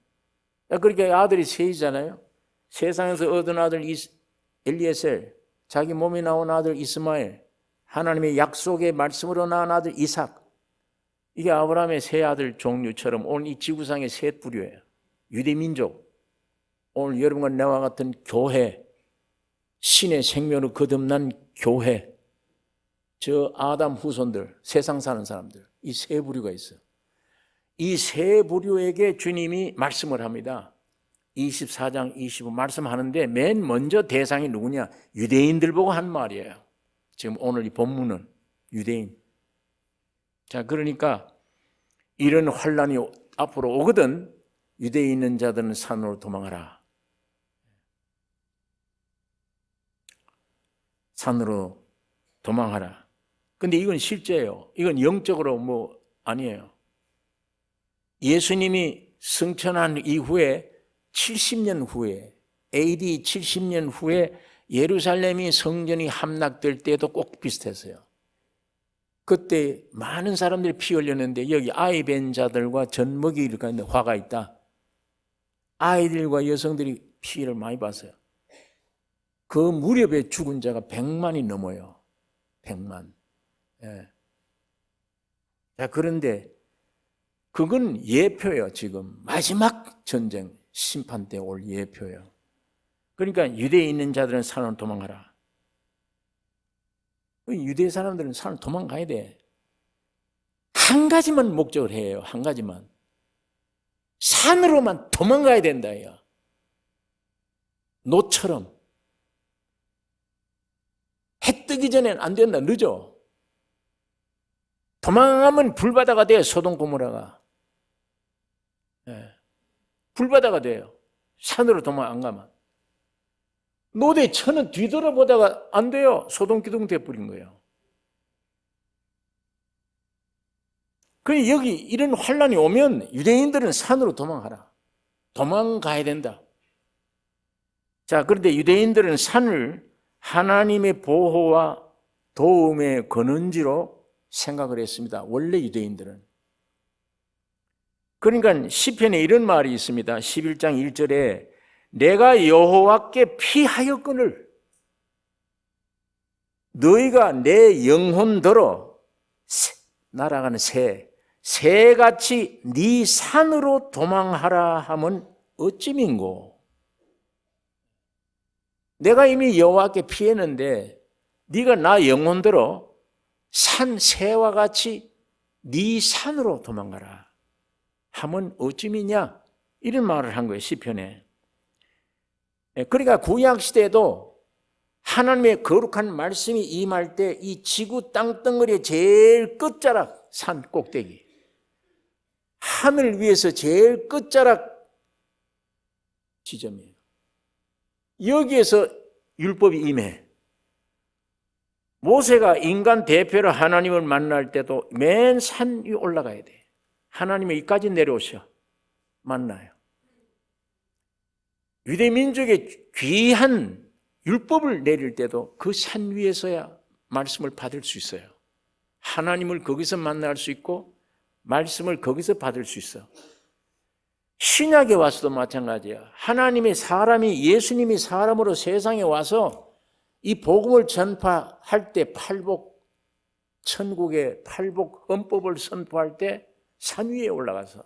그러니까 아들이 셋이잖아요. 세상에서 얻은 아들 엘리에셀, 자기 몸에 나온 아들 이스마엘, 하나님의 약속의 말씀으로 낳은 아들 이삭. 이게 아브라함의 세 아들 종류처럼 오늘 이 지구상의 셋 부류예요. 유대민족, 오늘 여러분과 나와 같은 교회, 신의 생명으로 거듭난 교회, 저 아담 후손들, 세상 사는 사람들, 이 세 부류가 있어요. 이 세 부류에게 주님이 말씀을 합니다. 24장 25 말씀하는데 맨 먼저 대상이 누구냐? 유대인들 보고 한 말이에요. 지금 오늘 이 본문은 유대인. 자, 그러니까 이런 환란이 앞으로 오거든 유대에 있는 자들은 산으로 도망하라. 산으로 도망하라. 근데 이건 실제예요. 이건 영적으로 뭐 아니에요. 예수님이 승천한 이후에 70년 후에 AD 70년 후에 예루살렘이 성전이 함락될 때도 꼭 비슷했어요. 그때 많은 사람들이 피 흘렸는데 여기 아이 뵌 자들과 젖먹이를 가운데 화가 있다. 아이들과 여성들이 피를 많이 봤어요. 그 무렵에 죽은 자가 100만이 넘어요. 100만. 예. 자, 그런데 그건 예표예요. 지금 마지막 전쟁 심판 때 올 예표예요. 그러니까 유대에 있는 자들은 산으로 도망가라. 유대 사람들은 산으로 도망가야 돼. 한 가지만 목적을 해요. 한 가지만. 산으로만 도망가야 된다. 노처럼. 해 뜨기 전에는 안 된다. 늦어. 도망가면 불바다가 돼요. 소돔 고모라가. 네. 불바다가 돼요. 산으로 도망 안 가면. 노대 천은 뒤돌아보다가 안 돼요. 소돔 기둥 돼버린 거예요. 그러니 여기 이런 환란이 오면 유대인들은 산으로 도망가라. 도망가야 된다. 자, 그런데 유대인들은 산을 하나님의 보호와 도움의 근원지로 생각을 했습니다. 원래 유대인들은. 그러니까 시편에 이런 말이 있습니다. 11장 1절에 내가 여호와께 피하였거늘 너희가 내 영혼더러 날아가는 새같이 네 산으로 도망하라 하면 어찌민고. 내가 이미 여호와께 피했는데 네가 나 영혼더러 산 새와 같이 네 산으로 도망가라 하면 어찌미냐. 이런 말을 한 거예요. 시편에. 그러니까 구약 시대에도 하나님의 거룩한 말씀이 임할 때 이 지구 땅덩어리의 제일 끝자락 산 꼭대기, 하늘 위에서 제일 끝자락 지점이에요. 여기에서 율법이 임해. 모세가 인간 대표로 하나님을 만날 때도 맨 산 위에 올라가야 돼. 하나님이 여기까지 내려오셔 만나요. 유대 민족의 귀한 율법을 내릴 때도 그 산 위에서야 말씀을 받을 수 있어요. 하나님을 거기서 만날 수 있고 말씀을 거기서 받을 수 있어. 신약에 와서도 마찬가지야. 하나님의 사람이, 예수님이 사람으로 세상에 와서 이 복음을 전파할 때 팔복, 천국의 팔복 헌법을 선포할 때 산 위에 올라가서,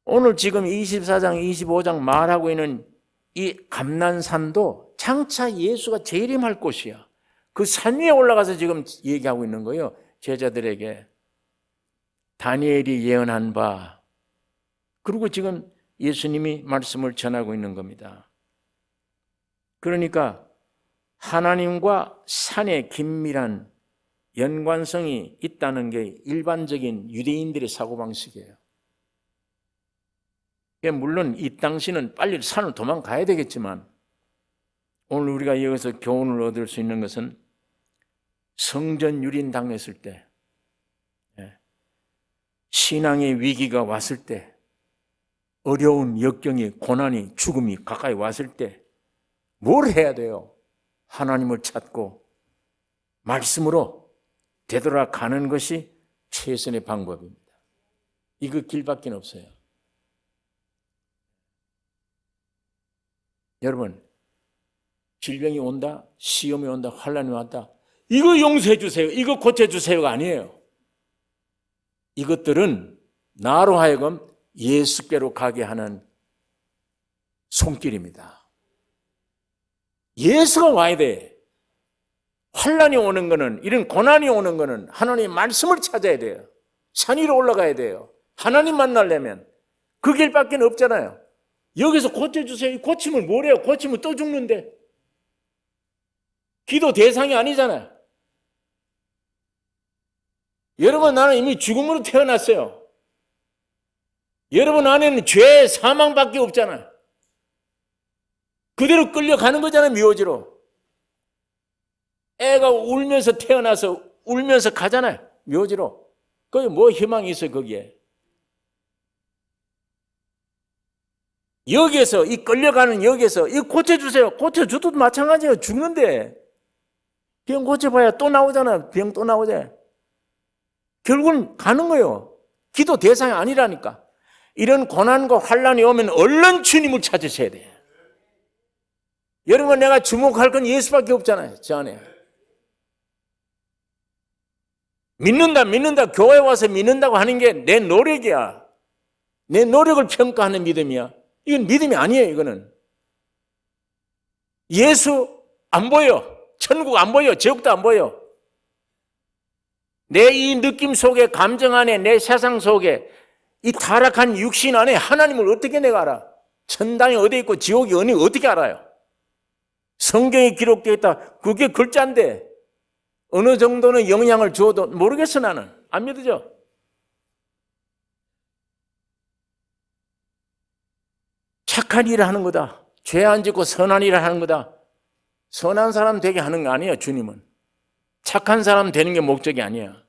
오늘 지금 24장 25장 말하고 있는 이 감난산도 장차 예수가 재림할 곳이야. 그 산 위에 올라가서 지금 얘기하고 있는 거예요. 제자들에게 다니엘이 예언한 바, 그리고 지금 예수님이 말씀을 전하고 있는 겁니다. 그러니까 하나님과 산의 긴밀한 연관성이 있다는 게 일반적인 유대인들의 사고방식이에요. 물론 이 당시는 빨리 산을 도망가야 되겠지만, 오늘 우리가 여기서 교훈을 얻을 수 있는 것은 성전 유린 당했을 때, 신앙의 위기가 왔을 때, 어려운 역경이, 고난이, 죽음이 가까이 왔을 때 뭘 해야 돼요? 하나님을 찾고 말씀으로 되돌아가는 것이 최선의 방법입니다. 이거 길밖에 없어요. 여러분, 질병이 온다, 시험이 온다, 환난이 왔다, 이거 용서해 주세요, 이거 고쳐 주세요가 아니에요. 이것들은 나로 하여금 예수께로 가게 하는 손길입니다. 예수가 와야 돼. 환난이 오는 거는, 이런 고난이 오는 거는 하나님의 말씀을 찾아야 돼요. 산 위로 올라가야 돼요. 하나님 만나려면 그 길밖에 없잖아요. 여기서 고쳐주세요. 고치면 뭐래요? 고치면 또 죽는데. 기도 대상이 아니잖아요. 여러분, 나는 이미 죽음으로 태어났어요. 여러분 안에는 죄, 사망밖에 없잖아요. 그대로 끌려가는 거잖아요, 묘지로. 애가 울면서 태어나서 울면서 가잖아요, 묘지로. 거기 뭐 희망이 있어요, 거기에. 여기에서, 이 끌려가는 여기에서, 이거 고쳐주세요. 고쳐줘도 마찬가지예요. 죽는데. 병 고쳐봐야 또 나오잖아요. 병 또 나오잖아요. 결국은 가는 거예요. 기도 대상이 아니라니까. 이런 고난과 환난이 오면 얼른 주님을 찾으셔야 돼요. 여러분, 내가 주목할 건 예수밖에 없잖아요, 저 안에. 믿는다, 교회 와서 믿는다고 하는 게 내 노력이야. 내 노력을 평가하는 믿음이야. 이건 믿음이 아니에요, 이거는. 예수 안 보여. 천국 안 보여. 지옥도 안 보여. 내 이 느낌 속에, 감정 안에, 내 세상 속에, 이 타락한 육신 안에 하나님을 어떻게 내가 알아? 천당이 어디 있고 지옥이 어디 어떻게 알아요? 성경에 기록되어 있다. 그게 글자인데 어느 정도는 영향을 주어도 모르겠어. 나는 안 믿어져. 착한 일을 하는 거다. 죄 안 짓고 선한 일을 하는 거다. 선한 사람 되게 하는 거 아니에요, 주님은. 착한 사람 되는 게 목적이 아니야.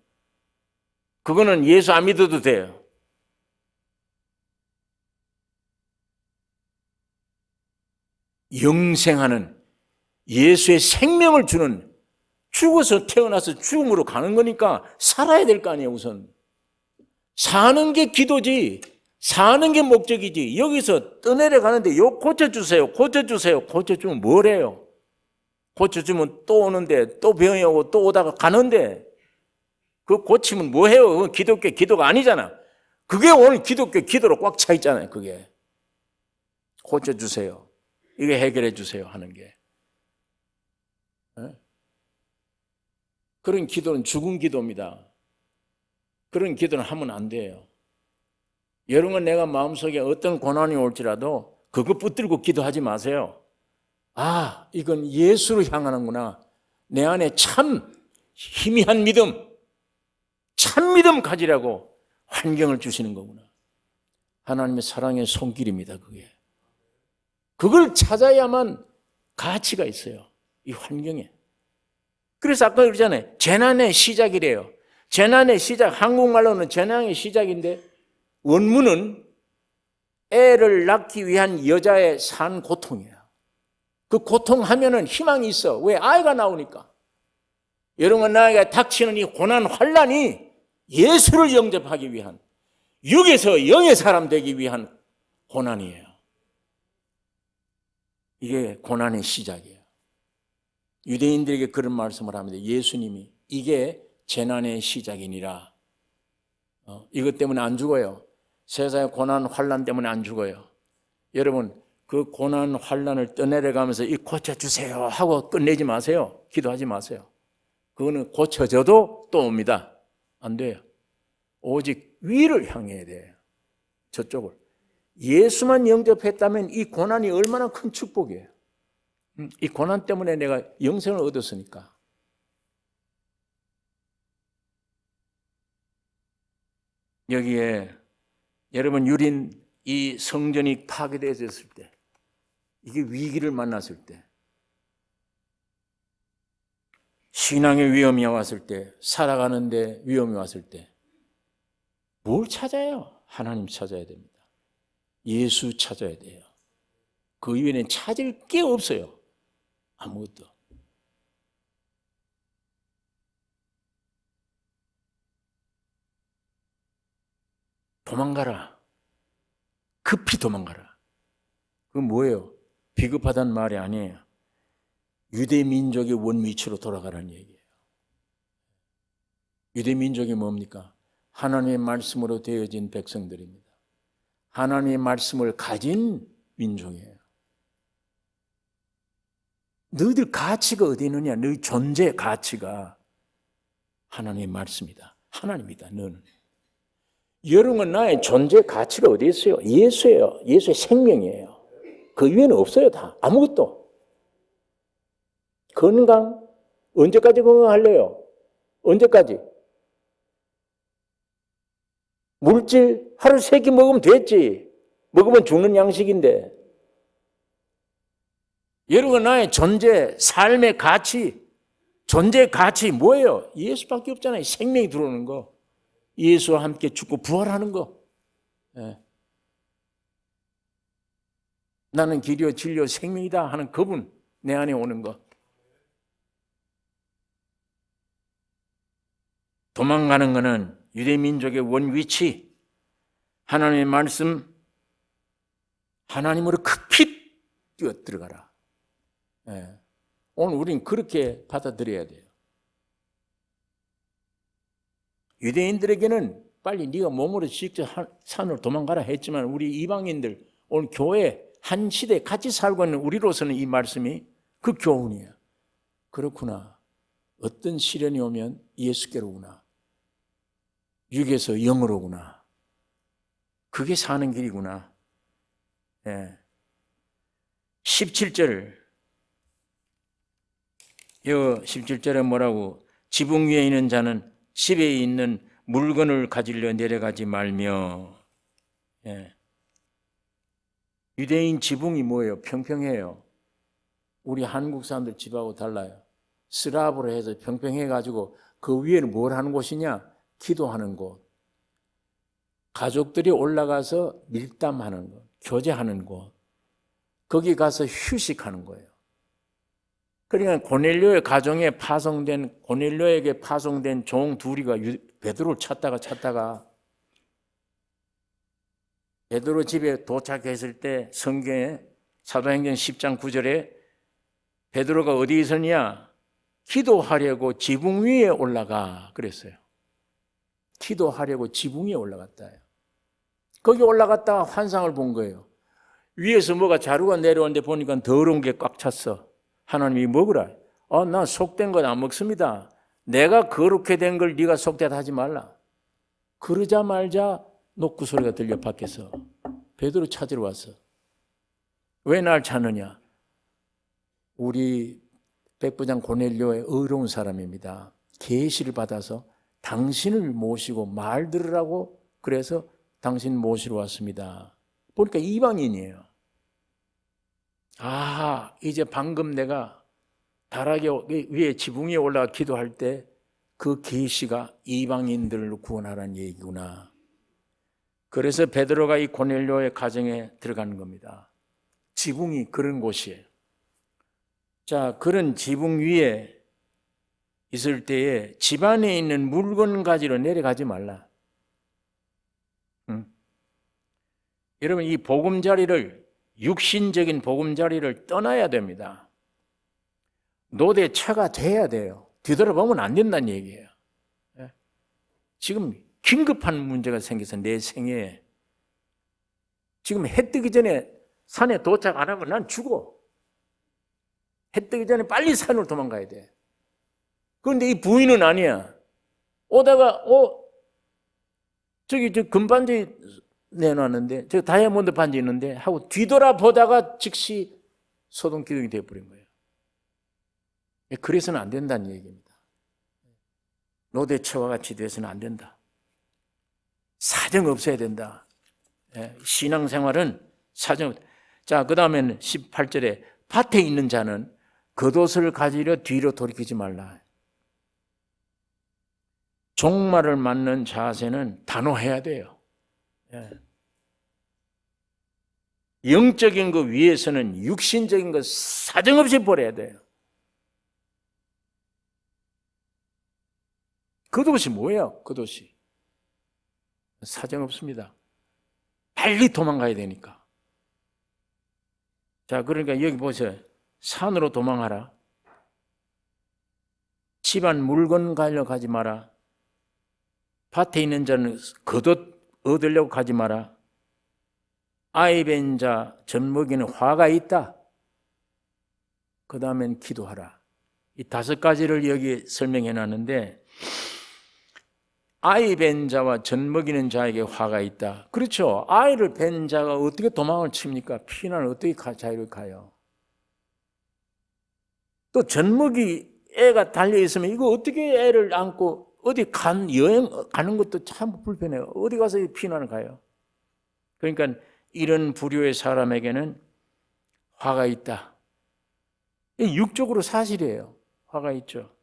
그거는 예수 안 믿어도 돼요. 영생하는, 예수의 생명을 주는, 죽어서 태어나서 죽음으로 가는 거니까 살아야 될 거 아니에요. 우선 사는 게 기도지, 사는 게 목적이지. 여기서 떠내려 가는데 요 고쳐주세요, 고쳐주면 뭐래요? 고쳐주면 또 오는데, 또 병이 오고 또 오다가 가는데, 그 고치면 뭐해요? 그건 기독교 기도가 아니잖아. 그게 오늘 기독교 기도로 꽉 차 있잖아요. 그게 고쳐주세요, 이게 해결해 주세요 하는 게. 그런 기도는 죽은 기도입니다. 그런 기도는 하면 안 돼요. 여러분, 내가 마음속에 어떤 고난이 올지라도 그거 붙들고 기도하지 마세요. 아, 이건 예수로 향하는구나. 내 안에 참 희미한 믿음, 참 믿음 가지라고 환경을 주시는 거구나. 하나님의 사랑의 손길입니다, 그게. 그걸 찾아야만 가치가 있어요, 이 환경에. 그래서 아까 그러잖아요. 재난의 시작이래요. 재난의 시작, 한국말로는 재난의 시작인데 원문은 애를 낳기 위한 여자의 산 고통이에요. 그 고통하면은 희망이 있어. 왜? 아이가 나오니까. 여러분, 나에게 닥치는 이 고난 환난이 예수를 영접하기 위한, 육에서 영의 사람 되기 위한 고난이에요. 이게 고난의 시작이에요. 유대인들에게 그런 말씀을 합니다. 예수님이 이게 재난의 시작이니라. 이것 때문에 안 죽어요. 세상의 고난 환난 때문에 안 죽어요. 여러분, 그 고난 환난을 떠내려가면서 이 고쳐주세요 하고 끝내지 마세요. 기도하지 마세요. 그거는 고쳐져도 또 옵니다. 안 돼요. 오직 위를 향해야 돼요. 저쪽을. 예수만 영접했다면 이 고난이 얼마나 큰 축복이에요. 이 고난 때문에 내가 영생을 얻었으니까. 여기에 여러분 유린 이 성전이 파괴되었을 때, 이게 위기를 만났을 때, 신앙의 위험이 왔을 때, 살아가는데 위험이 왔을 때 뭘 찾아요? 하나님 찾아야 됩니다. 예수 찾아야 돼요. 그 이외에는 찾을 게 없어요. 아무것도. 도망가라. 급히 도망가라. 그건 뭐예요? 비겁하다는 말이 아니에요. 유대 민족의 원위치로 돌아가라는 얘기예요. 유대 민족이 뭡니까? 하나님의 말씀으로 되어진 백성들입니다. 하나님의 말씀을 가진 민족이에요. 너희들 가치가 어디 있느냐? 너희 존재 가치가 하나님의 말씀이다. 하나님이다. 너는. 여러분 나의 존재 가치가 어디 있어요? 예수예요. 예수의 생명이에요. 그 위에는 없어요. 다. 아무것도. 건강. 언제까지 건강할래요? 언제까지? 물질 하루 3끼 먹으면 됐지. 먹으면 죽는 양식인데. 여러분 나의 존재, 삶의 가치, 존재의 가치 뭐예요? 예수밖에 없잖아요. 생명이 들어오는 거. 예수와 함께 죽고 부활하는 거. 예. 나는 길이요 진리요 생명이다 하는 그분 내 안에 오는 거. 도망가는 거는 유대민족의 원위치, 하나님의 말씀, 하나님으로 급히 뛰어 들어가라. 예. 오늘 우린 그렇게 받아들여야 돼요. 유대인들에게는 빨리 네가 몸으로 직접 산으로 도망가라 했지만 우리 이방인들 오늘 교회 한 시대에 같이 살고 있는 우리로서는 이 말씀이 그 교훈이에요. 그렇구나. 어떤 시련이 오면 예수께로 오구나. 육에서 영으로 오구나. 그게 사는 길이구나. 예. 17절. 이 17절에 뭐라고? 지붕 위에 있는 자는 집에 있는 물건을 가지려 내려가지 말며. 예. 유대인 지붕이 뭐예요? 평평해요. 우리 한국 사람들 집하고 달라요. 스랍으로 해서 평평해가지고 그 위에는 뭘 하는 곳이냐? 기도하는 곳. 가족들이 올라가서 밀담하는 곳, 교제하는 곳. 거기 가서 휴식하는 거예요. 그러니까 고넬료의 가정에 파송된, 고넬료에게 파송된 종 둘이가 베드로를 찾다가 베드로 집에 도착했을 때 성경에 사도행전 10장 9절에 베드로가 어디 있었냐? 기도하려고 지붕 위에 올라가 그랬어요. 기도하려고 지붕 위에 올라갔다. 거기 올라갔다가 환상을 본 거예요. 위에서 뭐가 자루가 내려오는데 보니까 더러운 게 꽉 찼어. 하나님이 먹으라. 나 속된 건 안 먹습니다. 내가 거룩게 된 걸 네가 속되다 하지 말라. 그러자마자 녹구 소리가 들려 밖에서. 베드로 찾으러 왔어. 왜 날 찾느냐? 우리 백부장 고넬료의 의로운 사람입니다. 계시를 받아서 당신을 모시고 말 들으라고 그래서 당신 모시러 왔습니다. 보니까 이방인이에요. 이제 방금 내가 다락에 위에 지붕 위에 올라가 기도할 때 그 계시가 이방인들을 구원하라는 얘기구나. 그래서 베드로가 이 고넬료의 가정에 들어가는 겁니다. 지붕이 그런 곳이에요. 자, 그런 지붕 위에 있을 때에 집안에 있는 물건 가지러 내려가지 말라. 여러분 이 보금자리를 육신적인 보금자리를 떠나야 됩니다. 노대처가 돼야 돼요. 뒤돌아보면 안 된다는 얘기예요. 지금 긴급한 문제가 생겨서 내 생애에 지금 해 뜨기 전에 산에 도착 안 하면 난 죽어. 해 뜨기 전에 빨리 산으로 도망가야 돼. 그런데 이 부인은 아니야. 오다가 저기 저 금반지 내놨는데 저 다이아몬드 반지 있는데 하고 뒤돌아보다가 즉시 소동기둥이 되어버린 거예요. 그래서는 안 된다는 얘기입니다. 노대처와 같이 돼서는 안 된다. 사정 없어야 된다. 신앙생활은 사정. 자, 그 다음에는 18절에 밭에 있는 자는 겉옷을 가지려 뒤로 돌이키지 말라. 종말을 맞는 자세는 단호해야 돼요. 영적인 것 위에서는 육신적인 것 사정없이 버려야 돼요. 겉옷이 뭐예요? 겉옷이 사정없습니다. 빨리 도망가야 되니까. 자, 그러니까 여기 보세요. 산으로 도망하라. 집안 물건 가려 가지 마라. 밭에 있는 자는 겉옷 얻으려고 가지 마라. 아이 뵌 자 젖먹이는 화가 있다. 그 다음엔 기도하라. 이 5가지를 여기 설명해 놨는데, 아이 뵌 자와 젖먹이는 자에게 화가 있다. 그렇죠. 아이를 뵌 자가 어떻게 도망을 칩니까? 피난을 어떻게 자유를 가요? 또 젖먹이 애가 달려있으면 이거 어떻게 애를 안고 어디 여행 가는 것도 참 불편해요. 어디 가서 피난을 가요? 그러니까 이런 부류의 사람에게는 화가 있다. 육적으로 사실이에요. 화가 있죠.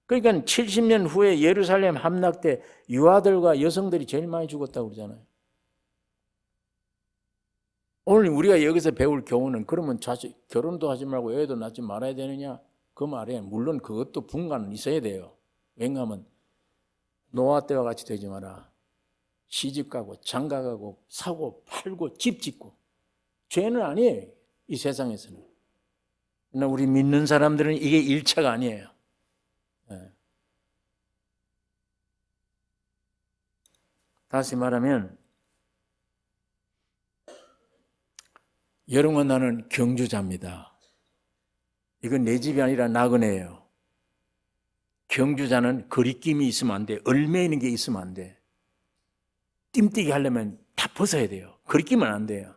그러니까 70년 후에 예루살렘 함락 때 유아들과 여성들이 제일 많이 죽었다고 그러잖아요. 오늘 우리가 여기서 배울 교훈은 그러면 결혼도 하지 말고 애도 낳지 말아야 되느냐? 그 말에 물론 그것도 분간은 있어야 돼요. 왜냐하면 노아 때와 같이 되지 마라. 시집가고 장가가고 사고 팔고 집 짓고 죄는 아니에요. 이 세상에서는. 그러나 우리 믿는 사람들은 이게 일차가 아니에요. 다시 말하면 여러분, 나는 경주자입니다. 이건 내 집이 아니라 나그네예요. 경주자는 거리낌이 있으면 안 돼. 얽매이는 게 있으면 안 돼. 띠뛰기 하려면 다 벗어야 돼요. 거리끼면 안 돼요.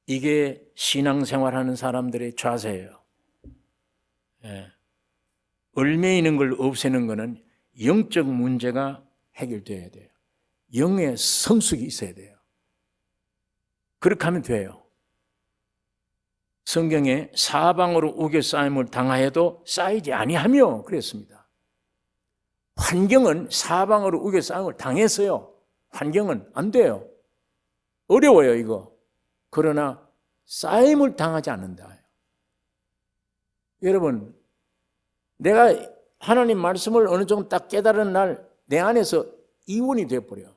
이게 신앙생활하는 사람들의 자세예요. 얽매이는 걸 없애는 것은 영적 문제가 해결돼야 돼요. 영의 성숙이 있어야 돼요. 그렇게 하면 돼요. 성경에 사방으로 우겨싸임을 당하여도 쌓이지 아니하며 그랬습니다. 환경은 사방으로 우겨싸임을 당했어요. 환경은 안 돼요. 어려워요, 이거. 그러나 쌓임을 당하지 않는다. 여러분, 내가 하나님 말씀을 어느 정도 딱 깨달은 날 내 안에서 이원이 되어버려요.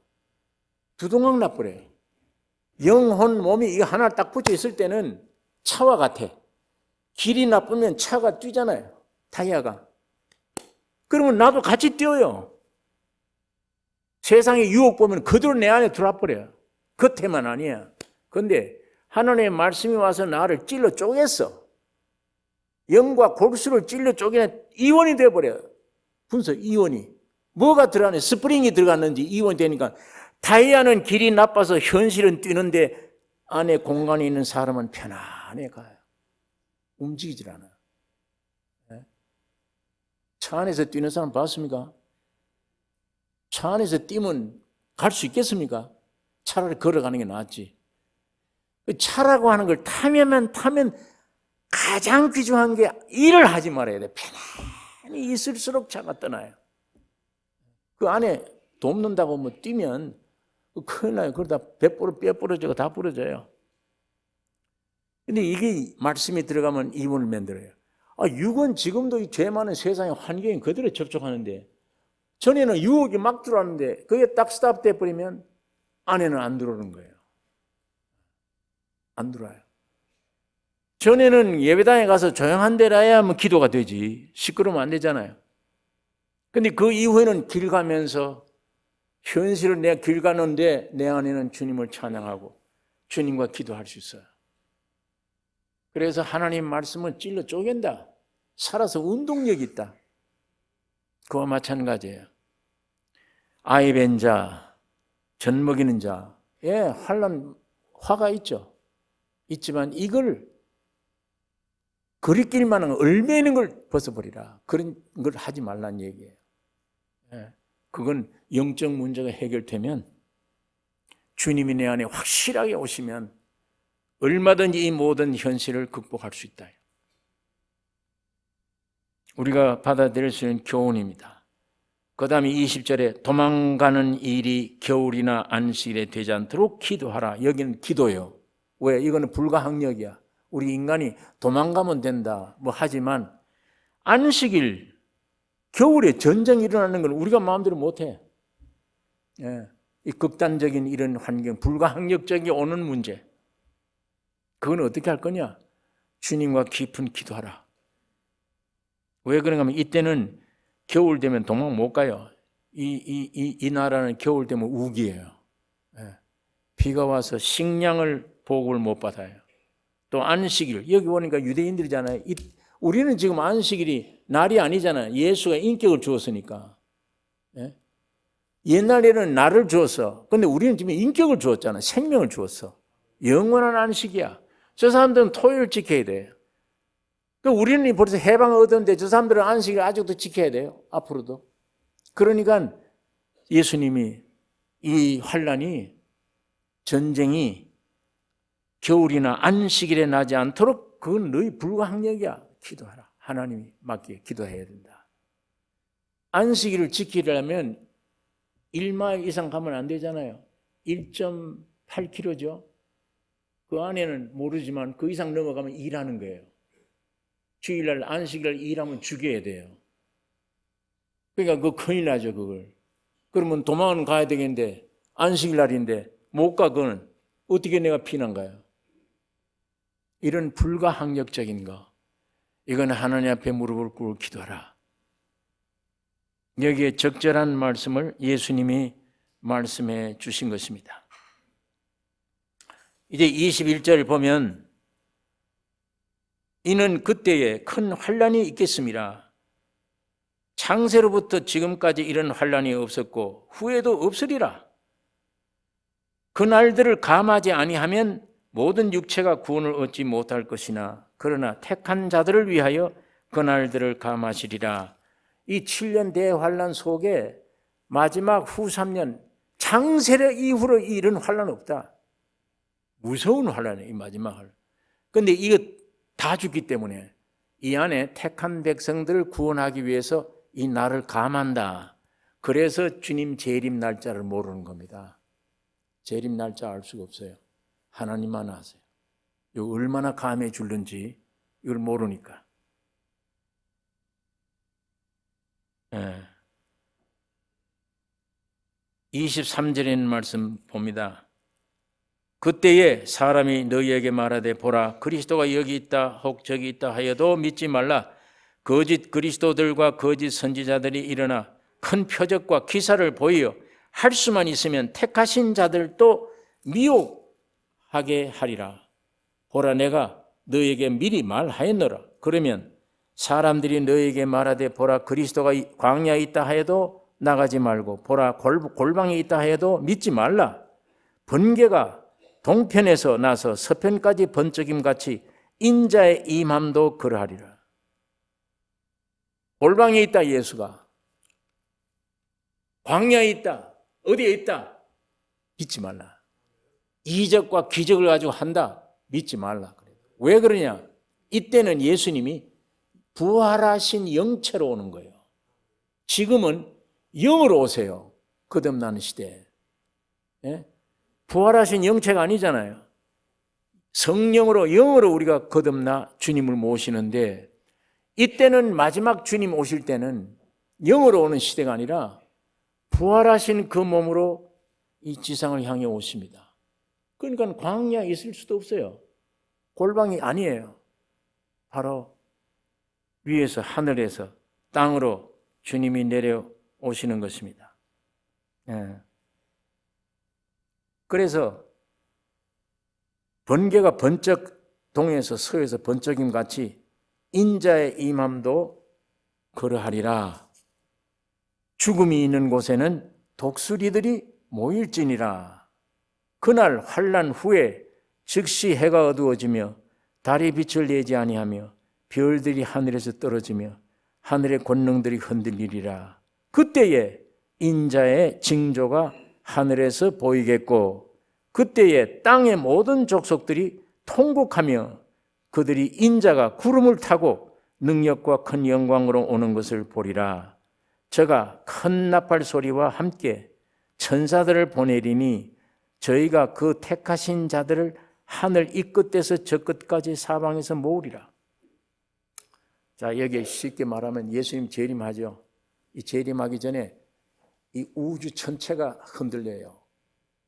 두동강 나버려요. 영혼, 몸이 이거 하나 딱 붙여 있을 때는 차와 같아. 길이 나쁘면 차가 뛰잖아요. 타이어가. 그러면 나도 같이 뛰어요. 세상의 유혹 보면 그대로 내 안에 들어와 버려요. 겉에만 아니야. 그런데 하나님의 말씀이 와서 나를 찔러 쪼갰어. 영과 골수를 찔러 쪼개는 이원이 되어버려요. 분석 이원이. 뭐가 들어가네? 스프링이 들어갔는지 이원이 되니까 타이어는 길이 나빠서 현실은 뛰는데 안에 공간이 있는 사람은 편안해 가요. 움직이질 않아요. 차 안에서 뛰는 사람 봤습니까? 차 안에서 뛰면 갈 수 있겠습니까? 차라리 걸어가는 게 낫지. 차라고 하는 걸 타면 가장 귀중한 게 일을 하지 말아야 돼. 편안히 있을수록 차가 떠나요. 그 안에 돕는다고 뭐 뛰면 큰일 나요. 그러다 뼈 부러지고 다 부러져요. 근데 이게 말씀이 들어가면 이문을 만들어요. 육은 지금도 이 죄 많은 세상의 환경에 그대로 접촉하는데 전에는 유혹이 막 들어왔는데 그게 딱 스탑돼 버리면 안에는 안 들어오는 거예요. 안 들어와요. 전에는 예배당에 가서 조용한 데라야 하면 기도가 되지. 시끄러우면 안 되잖아요. 근데 그 이후에는 길 가면서 현실을 내가 길 가는데 내 안에는 주님을 찬양하고 주님과 기도할 수 있어요. 그래서 하나님 말씀을 찔러 쪼갠다. 살아서 운동력이 있다. 그와 마찬가지예요. 아이 뵌 자, 젖 먹이는 자의 환난, 화가 있죠. 있지만 이걸 그리낄 만한 얼매는 걸 벗어버리라. 그런 걸 하지 말란 얘기예요. 그건 영적 문제가 해결되면 주님이 내 안에 확실하게 오시면 얼마든지 이 모든 현실을 극복할 수 있다. 우리가 받아들일 수 있는 교훈입니다. 그 다음에 20절에 도망가는 일이 겨울이나 안식일에 되지 않도록 기도하라. 여기는 기도예요. 왜? 이거는 불가항력이야. 우리 인간이 도망가면 된다 뭐 하지만 안식일, 겨울에 전쟁이 일어나는 건 우리가 마음대로 못해. 이 극단적인 이런 환경, 불가항력적이 오는 문제, 그건 어떻게 할 거냐? 주님과 깊은 기도하라. 왜 그런가 하면 이때는 겨울 되면 도망 못 가요. 이 나라는 겨울 되면 우기예요. 비가 와서 식량을 보급을 못 받아요. 또 안식일, 여기 오니까 유대인들이잖아요. 우리는 지금 안식일이 날이 아니잖아요. 예수가 인격을 주었으니까. 옛날에는 날을 주었어. 근데 우리는 지금 인격을 주었잖아. 생명을 주었어. 영원한 안식이야. 저 사람들은 토요일 지켜야 돼요. 우리는 벌써 해방을 얻었는데 저 사람들은 안식을 아직도 지켜야 돼요. 앞으로도. 그러니까 예수님이 이 환난이, 전쟁이 겨울이나 안식일에 나지 않도록 그건 너희 불가항력이야. 기도하라. 하나님이 맞게 기도해야 된다. 안식일을 지키려면 1마일 이상 가면 안 되잖아요. 1.8km죠. 그 안에는 모르지만 그 이상 넘어가면 일하는 거예요. 주일날 안식일날 일하면 죽여야 돼요. 그러니까 그거 큰일 나죠, 그걸. 그러면 도망은 가야 되겠는데 안식일날인데 못 가, 그거는. 어떻게 내가 피난 가요? 이런 불가항력적인 거, 이건 하나님 앞에 무릎을 꿇고 기도하라. 여기에 적절한 말씀을 예수님이 말씀해 주신 것입니다. 이제 21절 보면 이는 그때에 큰 환난이 있겠습니다. 창세로부터 지금까지 이런 환난이 없었고 후에도 없으리라. 그 날들을 감하지 아니하면 모든 육체가 구원을 얻지 못할 것이나 그러나 택한 자들을 위하여 그 날들을 감하시리라. 이 7년 대환난 속에 마지막 후 3년 창세 이후로 이런 환난 없다. 무서운 환난이에요, 이 마지막을. 그런데 이거 다 죽기 때문에 이 안에 택한 백성들을 구원하기 위해서 이 날을 감한다. 그래서 주님 재림 날짜를 모르는 겁니다. 재림 날짜 알 수가 없어요. 하나님만 아세요. 이거 얼마나 감해 줄는지 이걸 모르니까. 23절에 있는 말씀 봅니다. 그때에 사람이 너희에게 말하되 보라 그리스도가 여기 있다 혹 저기 있다 하여도 믿지 말라. 거짓 그리스도들과 거짓 선지자들이 일어나 큰 표적과 기사를 보이어 할 수만 있으면 택하신 자들도 미혹하게 하리라. 보라 내가 너희에게 미리 말하였노라. 그러면 사람들이 너희에게 말하되 보라 그리스도가 광야에 있다 하여도 나가지 말고 보라 골방에 있다 하여도 믿지 말라. 번개가 동편에서 나서 서편까지 번쩍임같이 인자의 임함도 그러하리라. 골방에 있다 예수가. 광야에 있다. 어디에 있다. 믿지 말라. 이적과 기적을 가지고 한다. 믿지 말라. 왜 그러냐. 이때는 예수님이 부활하신 영체로 오는 거예요. 지금은 영으로 오세요. 거듭나는 시대에. 부활하신 영체가 아니잖아요. 성령으로 영으로 우리가 거듭나 주님을 모시는데 이때는 마지막 주님 오실 때는 영으로 오는 시대가 아니라 부활하신 그 몸으로 이 지상을 향해 오십니다. 그러니까 광야에 있을 수도 없어요. 골방이 아니에요. 바로 위에서 하늘에서 땅으로 주님이 내려오시는 것입니다. 그래서 번개가 번쩍 동에서 서에서 번쩍임 같이 인자의 임함도 그러하리라. 죽음이 있는 곳에는 독수리들이 모일지니라. 그날 환난 후에 즉시 해가 어두워지며 달이 빛을 내지 아니하며 별들이 하늘에서 떨어지며 하늘의 권능들이 흔들리리라. 그때에 인자의 징조가 하늘에서 보이겠고 그때에 땅의 모든 족속들이 통곡하며 그들이 인자가 구름을 타고 능력과 큰 영광으로 오는 것을 보리라. 저가 큰 나팔 소리와 함께 천사들을 보내리니 저희가 그 택하신 자들을 하늘 이 끝에서 저 끝까지 사방에서 모으리라. 자, 여기 쉽게 말하면 예수님 재림하죠. 이 재림하기 전에 이 우주 전체가 흔들려요.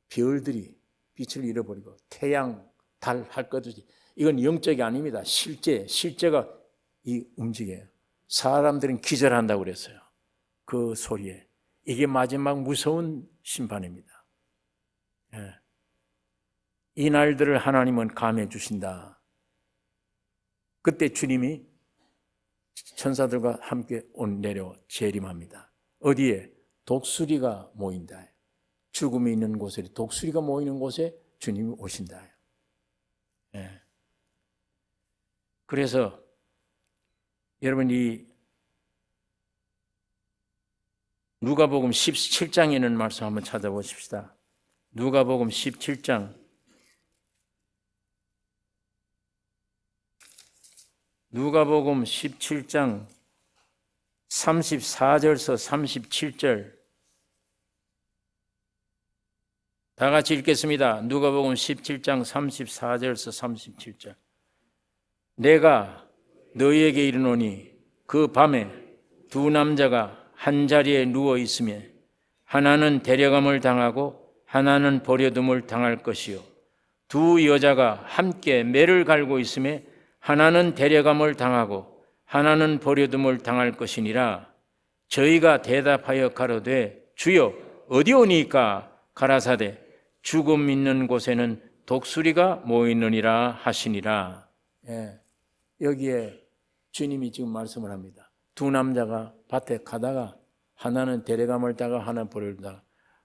별들이 빛을 잃어버리고 태양, 달 할 것 없이. 이건 영적이 아닙니다. 실제가 이 움직여요. 사람들은 기절한다고 그랬어요. 그 소리에. 이게 마지막 무서운 심판입니다. 예. 이 날들을 하나님은 감해 주신다. 그때 주님이 천사들과 함께 내려 재림합니다. 어디에? 독수리가 모인다. 죽음이 있는 곳에, 독수리가 모이는 곳에 주님이 오신다. 예. 그래서 여러분 이 누가복음 17장에 있는 말씀 한번 찾아보십시다. 누가복음 17장 누가복음 17장 34절서 37절 다 같이 읽겠습니다. 누가복음 17장 34절서 37절. 내가 너희에게 이르노니 그 밤에 두 남자가 한 자리에 누워 있으며 하나는 데려감을 당하고 하나는 버려둠을 당할 것이요 두 여자가 함께 매를 갈고 있으며 하나는 데려감을 당하고 하나는 버려둠을 당할 것이니라. 저희가 대답하여 가로되 주여 어디오니까? 가라사대 죽음 있는 곳에는 독수리가 모이느니라 하시니라. 예, 여기에 주님이 지금 말씀을 합니다. 두 남자가 밭에 가다가 하나는 데려감을 따가 하나는 버려둠을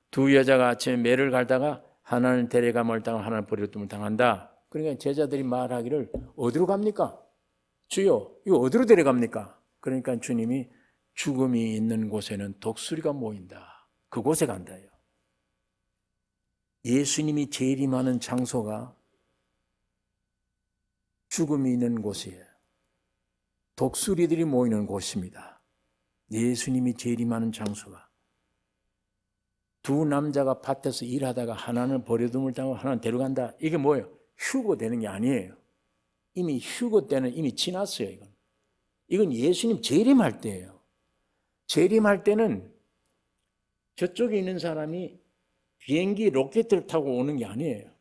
두 여자가 아침에 매를 갈다가 하나는 데려감을 따가 하나는 버려둠을 당한다. 그러니까 제자들이 말하기를 어디로 갑니까? 주여 이거 어디로 데려갑니까? 그러니까 주님이 죽음이 있는 곳에는 독수리가 모인다. 그곳에 간다요. 예수님이 재림하는 장소가 죽음이 있는 곳이에요. 독수리들이 모이는 곳입니다. 예수님이 재림하는 장소가. 두 남자가 밭에서 일하다가 하나는 버려둠을 당하고 하나는 데려간다. 이게 뭐예요? 휴거되는 게 아니에요. 이미 휴거 때는 이미 지났어요. 이건 예수님 재림할 때예요. 재림할 때는 저쪽에 있는 사람이 비행기 로켓을 타고 오는 게 아니에요.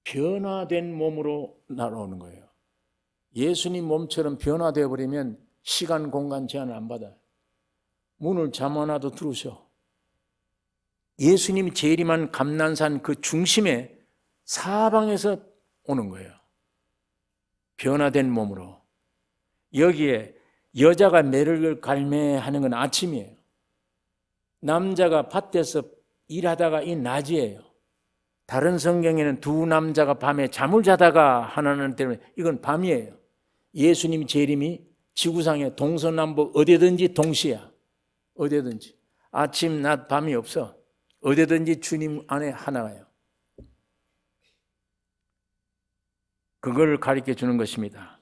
변화된 몸으로 날아오는 거예요. 예수님 몸처럼 변화되어 버리면 시간 공간 제한을 안 받아요. 문을 잠아놔도 들어오셔. 예수님이 재림한 감난산 그 중심에 사방에서 오는 거예요. 변화된 몸으로. 여기에 여자가 매를 갈매하는 건 아침이에요. 남자가 밭에서 일하다가 이 낮이에요. 다른 성경에는 두 남자가 밤에 잠을 자다가 하나는 때문에 이건 밤이에요. 예수님 재림이 지구상의 동서남북 어디든지 동시야. 어디든지. 아침, 낮, 밤이 없어. 어디든지 주님 안에 하나예요. 그걸 가르쳐 주는 것입니다.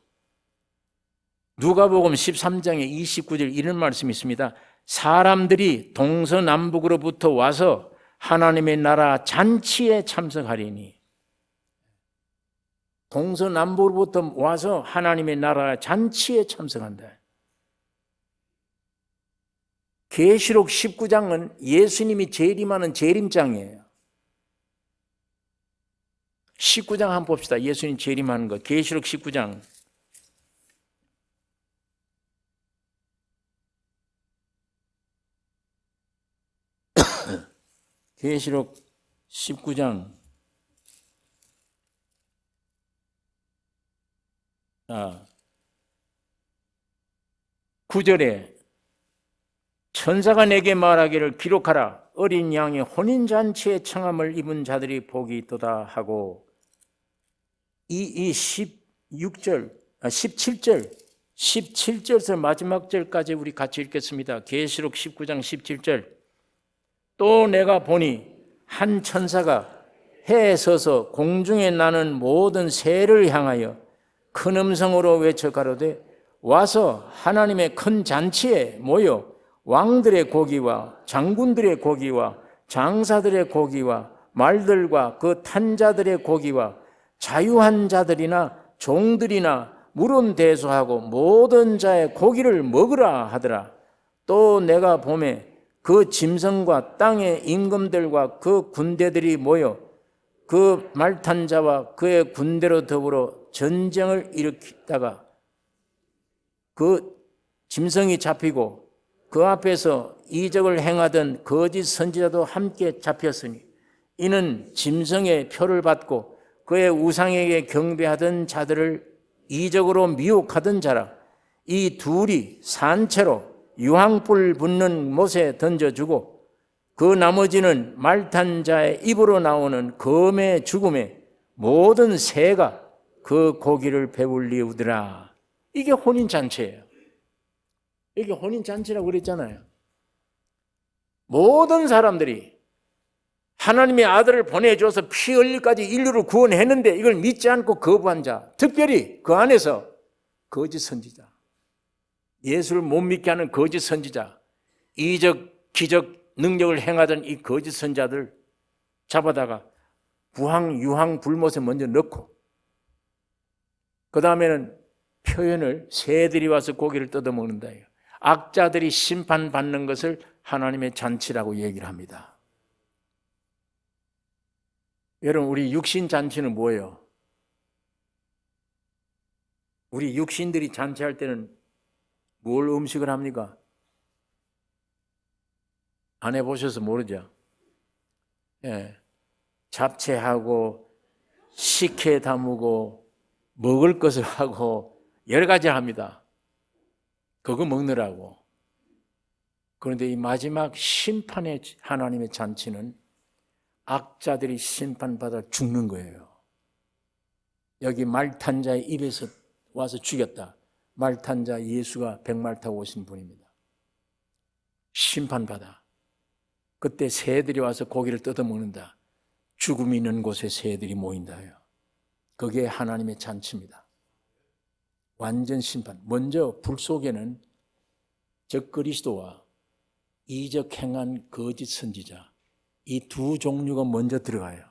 누가복음 13장에 29절 이런 말씀이 있습니다. 사람들이 동서남북으로부터 와서 하나님의 나라 잔치에 참석하리니. 동서남북으로부터 와서 하나님의 나라 잔치에 참석한다. 계시록 19장은 예수님이 재림하는 재림장이에요. 19장 한번 봅시다. 예수님 재림하는 거. 계시록 19장. 계시록 19장 9절에 천사가 내게 말하기를 기록하라. 어린 양의 혼인잔치에 청함을 입은 자들이 복이 있도다 하고, 이 17절에서 마지막 절까지 우리 같이 읽겠습니다. 계시록 19장 17절. 또 내가 보니 한 천사가 해에 서서 공중에 나는 모든 새를 향하여 큰 음성으로 외쳐 가로되 와서 하나님의 큰 잔치에 모여 왕들의 고기와 장군들의 고기와 장사들의 고기와 말들과 그 탄 자들의 고기와 자유한 자들이나 종들이나 물은 대소하고 모든 자의 고기를 먹으라 하더라. 또 내가 보매 그 짐승과 땅의 임금들과 그 군대들이 모여 그 말탄 자와 그의 군대로 더불어 전쟁을 일으키다가 그 짐승이 잡히고 그 앞에서 이적을 행하던 거짓 선지자도 함께 잡혔으니 이는 짐승의 표를 받고 그의 우상에게 경배하던 자들을 이적으로 미혹하던 자라. 이 둘이 산채로 유황불 붙는 못에 던져주고 그 나머지는 말탄 자의 입으로 나오는 검의 죽음에 모든 새가 그 고기를 배불리우더라. 이게 혼인잔치예요. 이게 혼인잔치라고 그랬잖아요. 모든 사람들이 하나님의 아들을 보내줘서 피 흘릴까지 인류를 구원했는데 이걸 믿지 않고 거부한 자, 특별히 그 안에서 거짓 선지자, 예수를 못 믿게 하는 거짓 선지자, 이적, 기적, 능력을 행하던 이 거짓 선지자들 잡아다가 부항, 유황, 불못에 먼저 넣고 그 다음에는 표현을 새들이 와서 고기를 뜯어먹는다. 악자들이 심판받는 것을 하나님의 잔치라고 얘기를 합니다. 여러분, 우리 육신 잔치는 뭐예요? 우리 육신들이 잔치할 때는 뭘 음식을 합니까? 안 해보셔서 모르죠? 예, 잡채하고 식혜 담으고 먹을 것을 하고 여러 가지 합니다. 그거 먹느라고. 그런데 이 마지막 심판의 하나님의 잔치는 악자들이 심판받아 죽는 거예요. 여기 말탄 자의 입에서 와서 죽였다. 말탄 자 예수가 백말 타고 오신 분입니다. 심판받아. 그때 새들이 와서 고기를 뜯어먹는다. 죽음이 있는 곳에 새들이 모인다요. 그게 하나님의 잔치입니다. 완전 심판. 먼저 불 속에는 적그리스도와 이적 행한 거짓 선지자, 이 두 종류가 먼저 들어가요.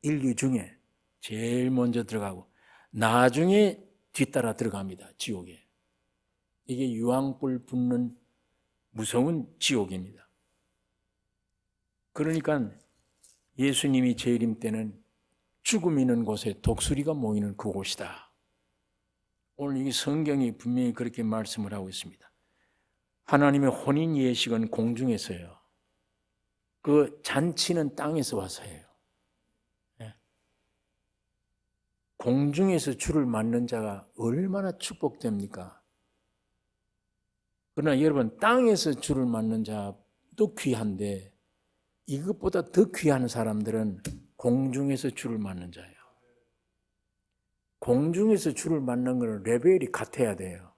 인류 중에 제일 먼저 들어가고 나중에 뒤따라 들어갑니다. 지옥에. 이게 유황불 붙는 무서운 지옥입니다. 그러니까 예수님이 재림 때는 죽음 있는 곳에 독수리가 모이는 그곳이다. 오늘 이 성경이 분명히 그렇게 말씀을 하고 있습니다. 하나님의 혼인 예식은 공중에서요. 그 잔치는 땅에서 와서 해요. 공중에서 주를 맞는 자가 얼마나 축복됩니까? 그러나 여러분, 땅에서 주를 맞는 자도 귀한데 이것보다 더 귀한 사람들은 공중에서 주를 맞는 자예요. 공중에서 주를 맞는 것은 레벨이 같아야 돼요.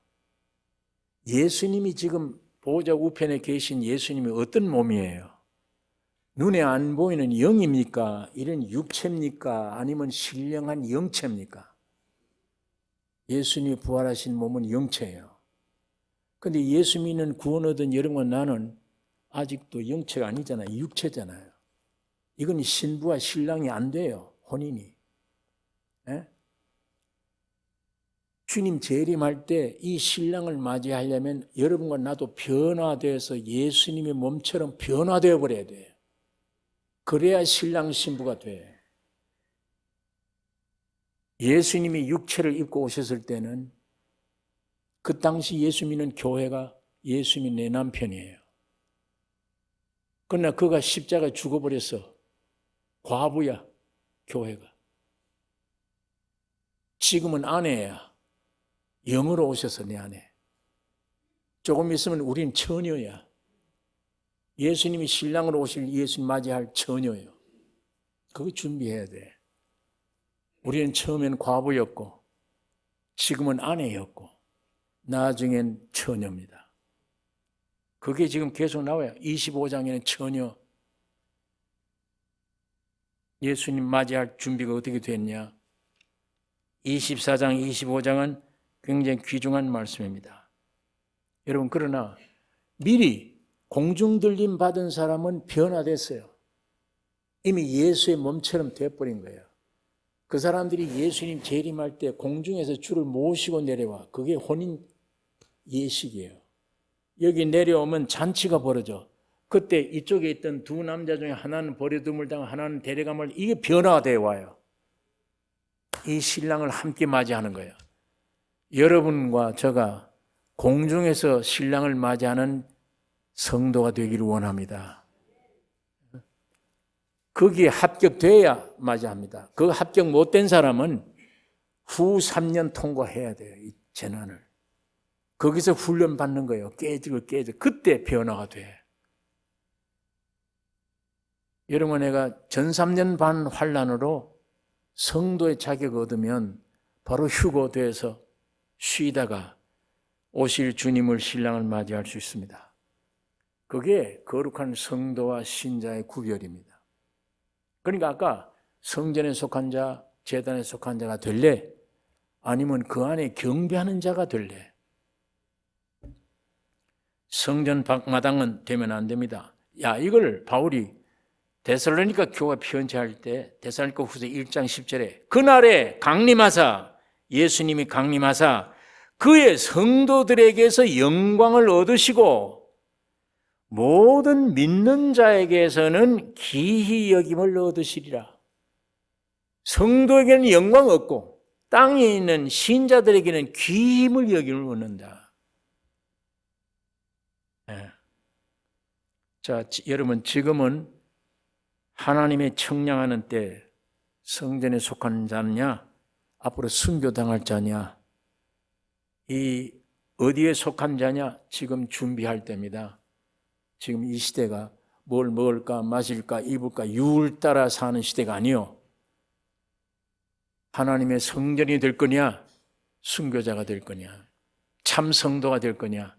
예수님이 지금 보호자 우편에 계신 예수님이 어떤 몸이에요? 눈에 안 보이는 영입니까? 이런 육체입니까? 아니면 신령한 영체입니까? 예수님이 부활하신 몸은 영체예요. 그런데 예수 믿는 구원 얻은 여러분과 나는 아직도 영체가 아니잖아요. 육체잖아요. 이건 신부와 신랑이 안 돼요. 혼인이. 예? 주님 재림할 때 이 신랑을 맞이하려면 여러분과 나도 변화되어서 예수님의 몸처럼 변화되어 버려야 돼요. 그래야 신랑 신부가 돼. 예수님이 육체를 입고 오셨을 때는 그 당시 예수 믿는 교회가 예수님이 내 남편이에요. 그러나 그가 십자가 죽어버려서 과부야, 교회가. 지금은 아내야. 영으로 오셔서 내 아내. 조금 있으면 우린 처녀야. 예수님이 신랑으로 오실 예수님 맞이할 처녀예요. 그거 준비해야 돼. 우리는 처음엔 과부였고 지금은 아내였고 나중엔 처녀입니다. 그게 지금 계속 나와요. 25장에는 처녀. 예수님 맞이할 준비가 어떻게 됐냐. 24장, 25장은 굉장히 귀중한 말씀입니다. 여러분, 그러나 미리 공중들림 받은 사람은 변화됐어요. 이미 예수의 몸처럼 돼버린 거예요. 그 사람들이 예수님 재림할 때 공중에서 주를 모시고 내려와. 그게 혼인 예식이에요. 여기 내려오면 잔치가 벌어져. 그때 이쪽에 있던 두 남자 중에 하나는 버려둠을 당하고 하나는 데려감을, 이게 변화가 되어 와요. 이 신랑을 함께 맞이하는 거예요. 여러분과 저가 공중에서 신랑을 맞이하는 성도가 되기를 원합니다. 거기에 합격돼야 맞이합니다. 그 합격 못된 사람은 후 3년 통과해야 돼요. 이 재난을. 거기서 훈련 받는 거예요. 깨지고 그때 변화가 돼. 여러분, 내가 전 3년 반 환란으로 성도의 자격을 얻으면 바로 휴거돼서 쉬다가 오실 주님을 신랑을 맞이할 수 있습니다. 그게 거룩한 성도와 신자의 구별입니다. 그러니까 아까 성전에 속한 자, 제단에 속한 자가 될래? 아니면 그 안에 경배하는 자가 될래? 성전 밖마당은 되면 안 됩니다. 이걸 바울이 데살로니가 교회 편지할 때 데살로니가 후서 1장 10절에 그날에 강림하사, 예수님이 강림하사 그의 성도들에게서 영광을 얻으시고 모든 믿는 자에게서는 기히 여김을 얻으시리라. 성도에게는 영광 얻고 땅에 있는 신자들에게는 귀임을 여김을 얻는다. 네. 자, 여러분, 지금은 하나님의 청량하는 때 성전에 속한 자냐, 앞으로 순교당할 자냐, 이 어디에 속한 자냐, 지금 준비할 때입니다. 지금 이 시대가 뭘 먹을까, 마실까, 입을까, 유을 따라 사는 시대가 아니요. 하나님의 성전이 될 거냐, 순교자가 될 거냐, 참 성도가 될 거냐,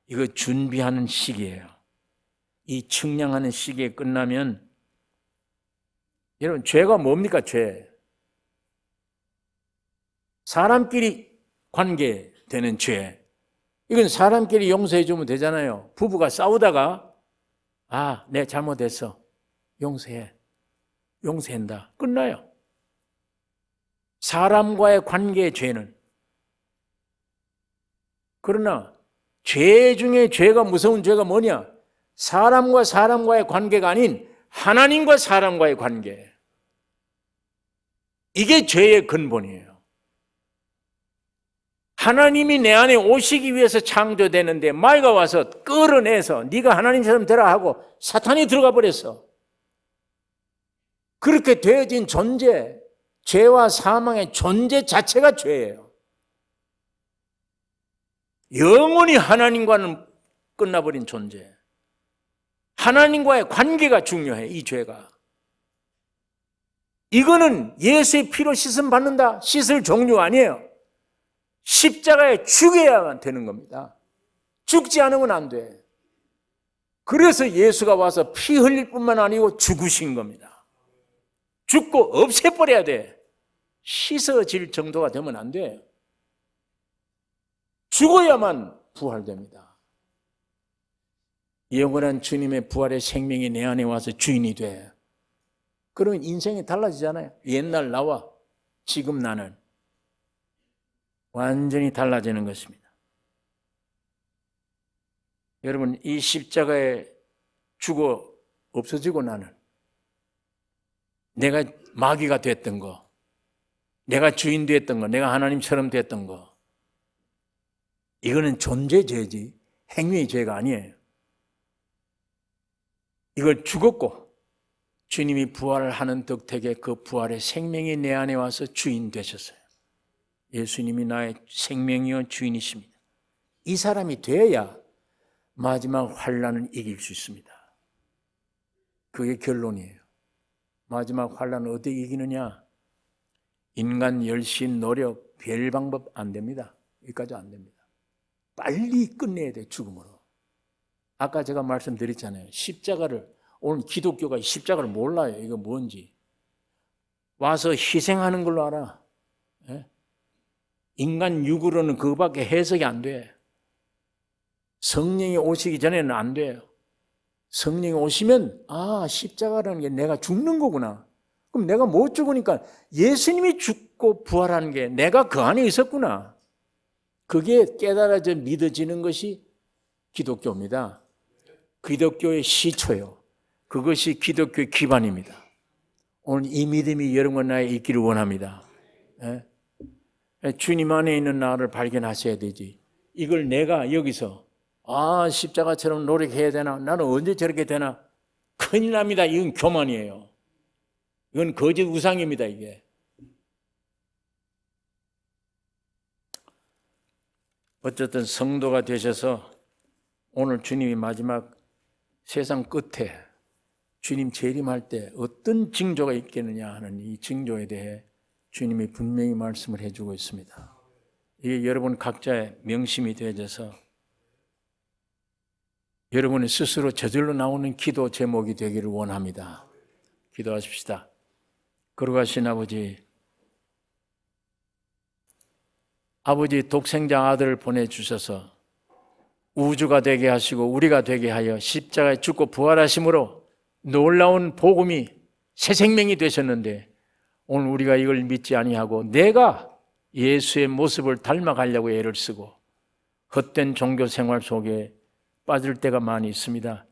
이거 준비하는 시기예요. 이 측량하는 시기에 끝나면, 여러분, 죄가 뭡니까, 죄? 사람끼리 관계되는 죄. 이건 사람끼리 용서해 주면 되잖아요. 부부가 싸우다가 내 잘못했어. 용서해. 용서한다. 끝나요. 사람과의 관계의 죄는. 그러나 죄 중에 죄가 무서운 죄가 뭐냐? 사람과 사람과의 관계가 아닌 하나님과 사람과의 관계. 이게 죄의 근본이에요. 하나님이 내 안에 오시기 위해서 창조되는데 마귀가 와서 끌어내서 네가 하나님처럼 되라 하고 사탄이 들어가 버렸어. 그렇게 되어진 존재, 죄와 사망의 존재 자체가 죄예요. 영원히 하나님과는 끝나버린 존재. 하나님과의 관계가 중요해, 이 죄가. 이거는 예수의 피로 씻음 받는다, 씻을 종류 아니에요. 십자가에 죽여야만 되는 겁니다. 죽지 않으면 안 돼. 그래서 예수가 와서 피 흘릴 뿐만 아니고 죽으신 겁니다. 죽고 없애버려야 돼. 씻어질 정도가 되면 안 돼. 죽어야만 부활됩니다. 영원한 주님의 부활의 생명이 내 안에 와서 주인이 돼. 그러면 인생이 달라지잖아요. 옛날 나와 지금 나는 완전히 달라지는 것입니다. 여러분, 이 십자가에 죽어 없어지고 나는 내가 마귀가 됐던 거, 내가 주인 됐던 거, 내가 하나님처럼 됐던 거, 이거는 존재죄지 행위의 죄가 아니에요. 이걸 죽었고 주님이 부활을 하는 덕택에 그 부활의 생명이 내 안에 와서 주인 되셨어요. 예수님이 나의 생명이요 주인이십니다. 이 사람이 돼야 마지막 환난을 이길 수 있습니다. 그게 결론이에요. 마지막 환난을 어떻게 이기느냐? 인간 열심, 노력, 별 방법 안 됩니다. 여기까지 안 됩니다. 빨리 끝내야 돼, 죽음으로. 아까 제가 말씀드렸잖아요. 십자가를, 오늘 기독교가 십자가를 몰라요. 이거 뭔지. 와서 희생하는 걸로 알아. 예? 인간 육으로는 그거밖에 해석이 안 돼. 성령이 오시기 전에는 안 돼요. 성령이 오시면 십자가라는 게 내가 죽는 거구나. 그럼 내가 못 죽으니까 예수님이 죽고 부활하는 게 내가 그 안에 있었구나. 그게 깨달아져 믿어지는 것이 기독교입니다. 기독교의 시초요. 그것이 기독교의 기반입니다. 오늘 이 믿음이 여러분 나에 있기를 원합니다. 예? 주님 안에 있는 나를 발견하셔야 되지. 이걸 내가 여기서 십자가처럼 노력해야 되나? 나는 언제 저렇게 되나? 큰일 납니다. 이건 교만이에요. 이건 거짓 우상입니다. 이게. 어쨌든 성도가 되셔서 오늘 주님이 마지막 세상 끝에 주님 재림할 때 어떤 징조가 있겠느냐 하는 이 징조에 대해 주님이 분명히 말씀을 해주고 있습니다. 이게 여러분 각자의 명심이 되어져서 여러분이 스스로 저절로 나오는 기도 제목이 되기를 원합니다. 기도하십시다. 거룩하신 아버지 독생자 아들을 보내주셔서 우주가 되게 하시고 우리가 되게 하여 십자가에 죽고 부활하심으로 놀라운 복음이 새 생명이 되셨는데 오늘 우리가 이걸 믿지 아니하고 내가 예수의 모습을 닮아가려고 애를 쓰고 헛된 종교 생활 속에 빠질 때가 많이 있습니다.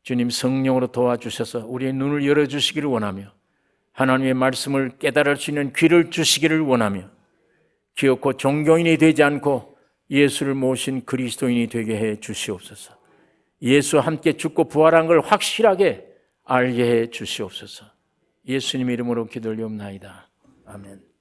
주님 성령으로 도와주셔서 우리의 눈을 열어주시기를 원하며 하나님의 말씀을 깨달을 수 있는 귀를 주시기를 원하며 기어코 종교인이 되지 않고 예수를 모신 그리스도인이 되게 해 주시옵소서. 예수와 함께 죽고 부활한 걸 확실하게 알게 해 주시옵소서. 예수님 이름으로 기도 올리옵나이다. 아멘.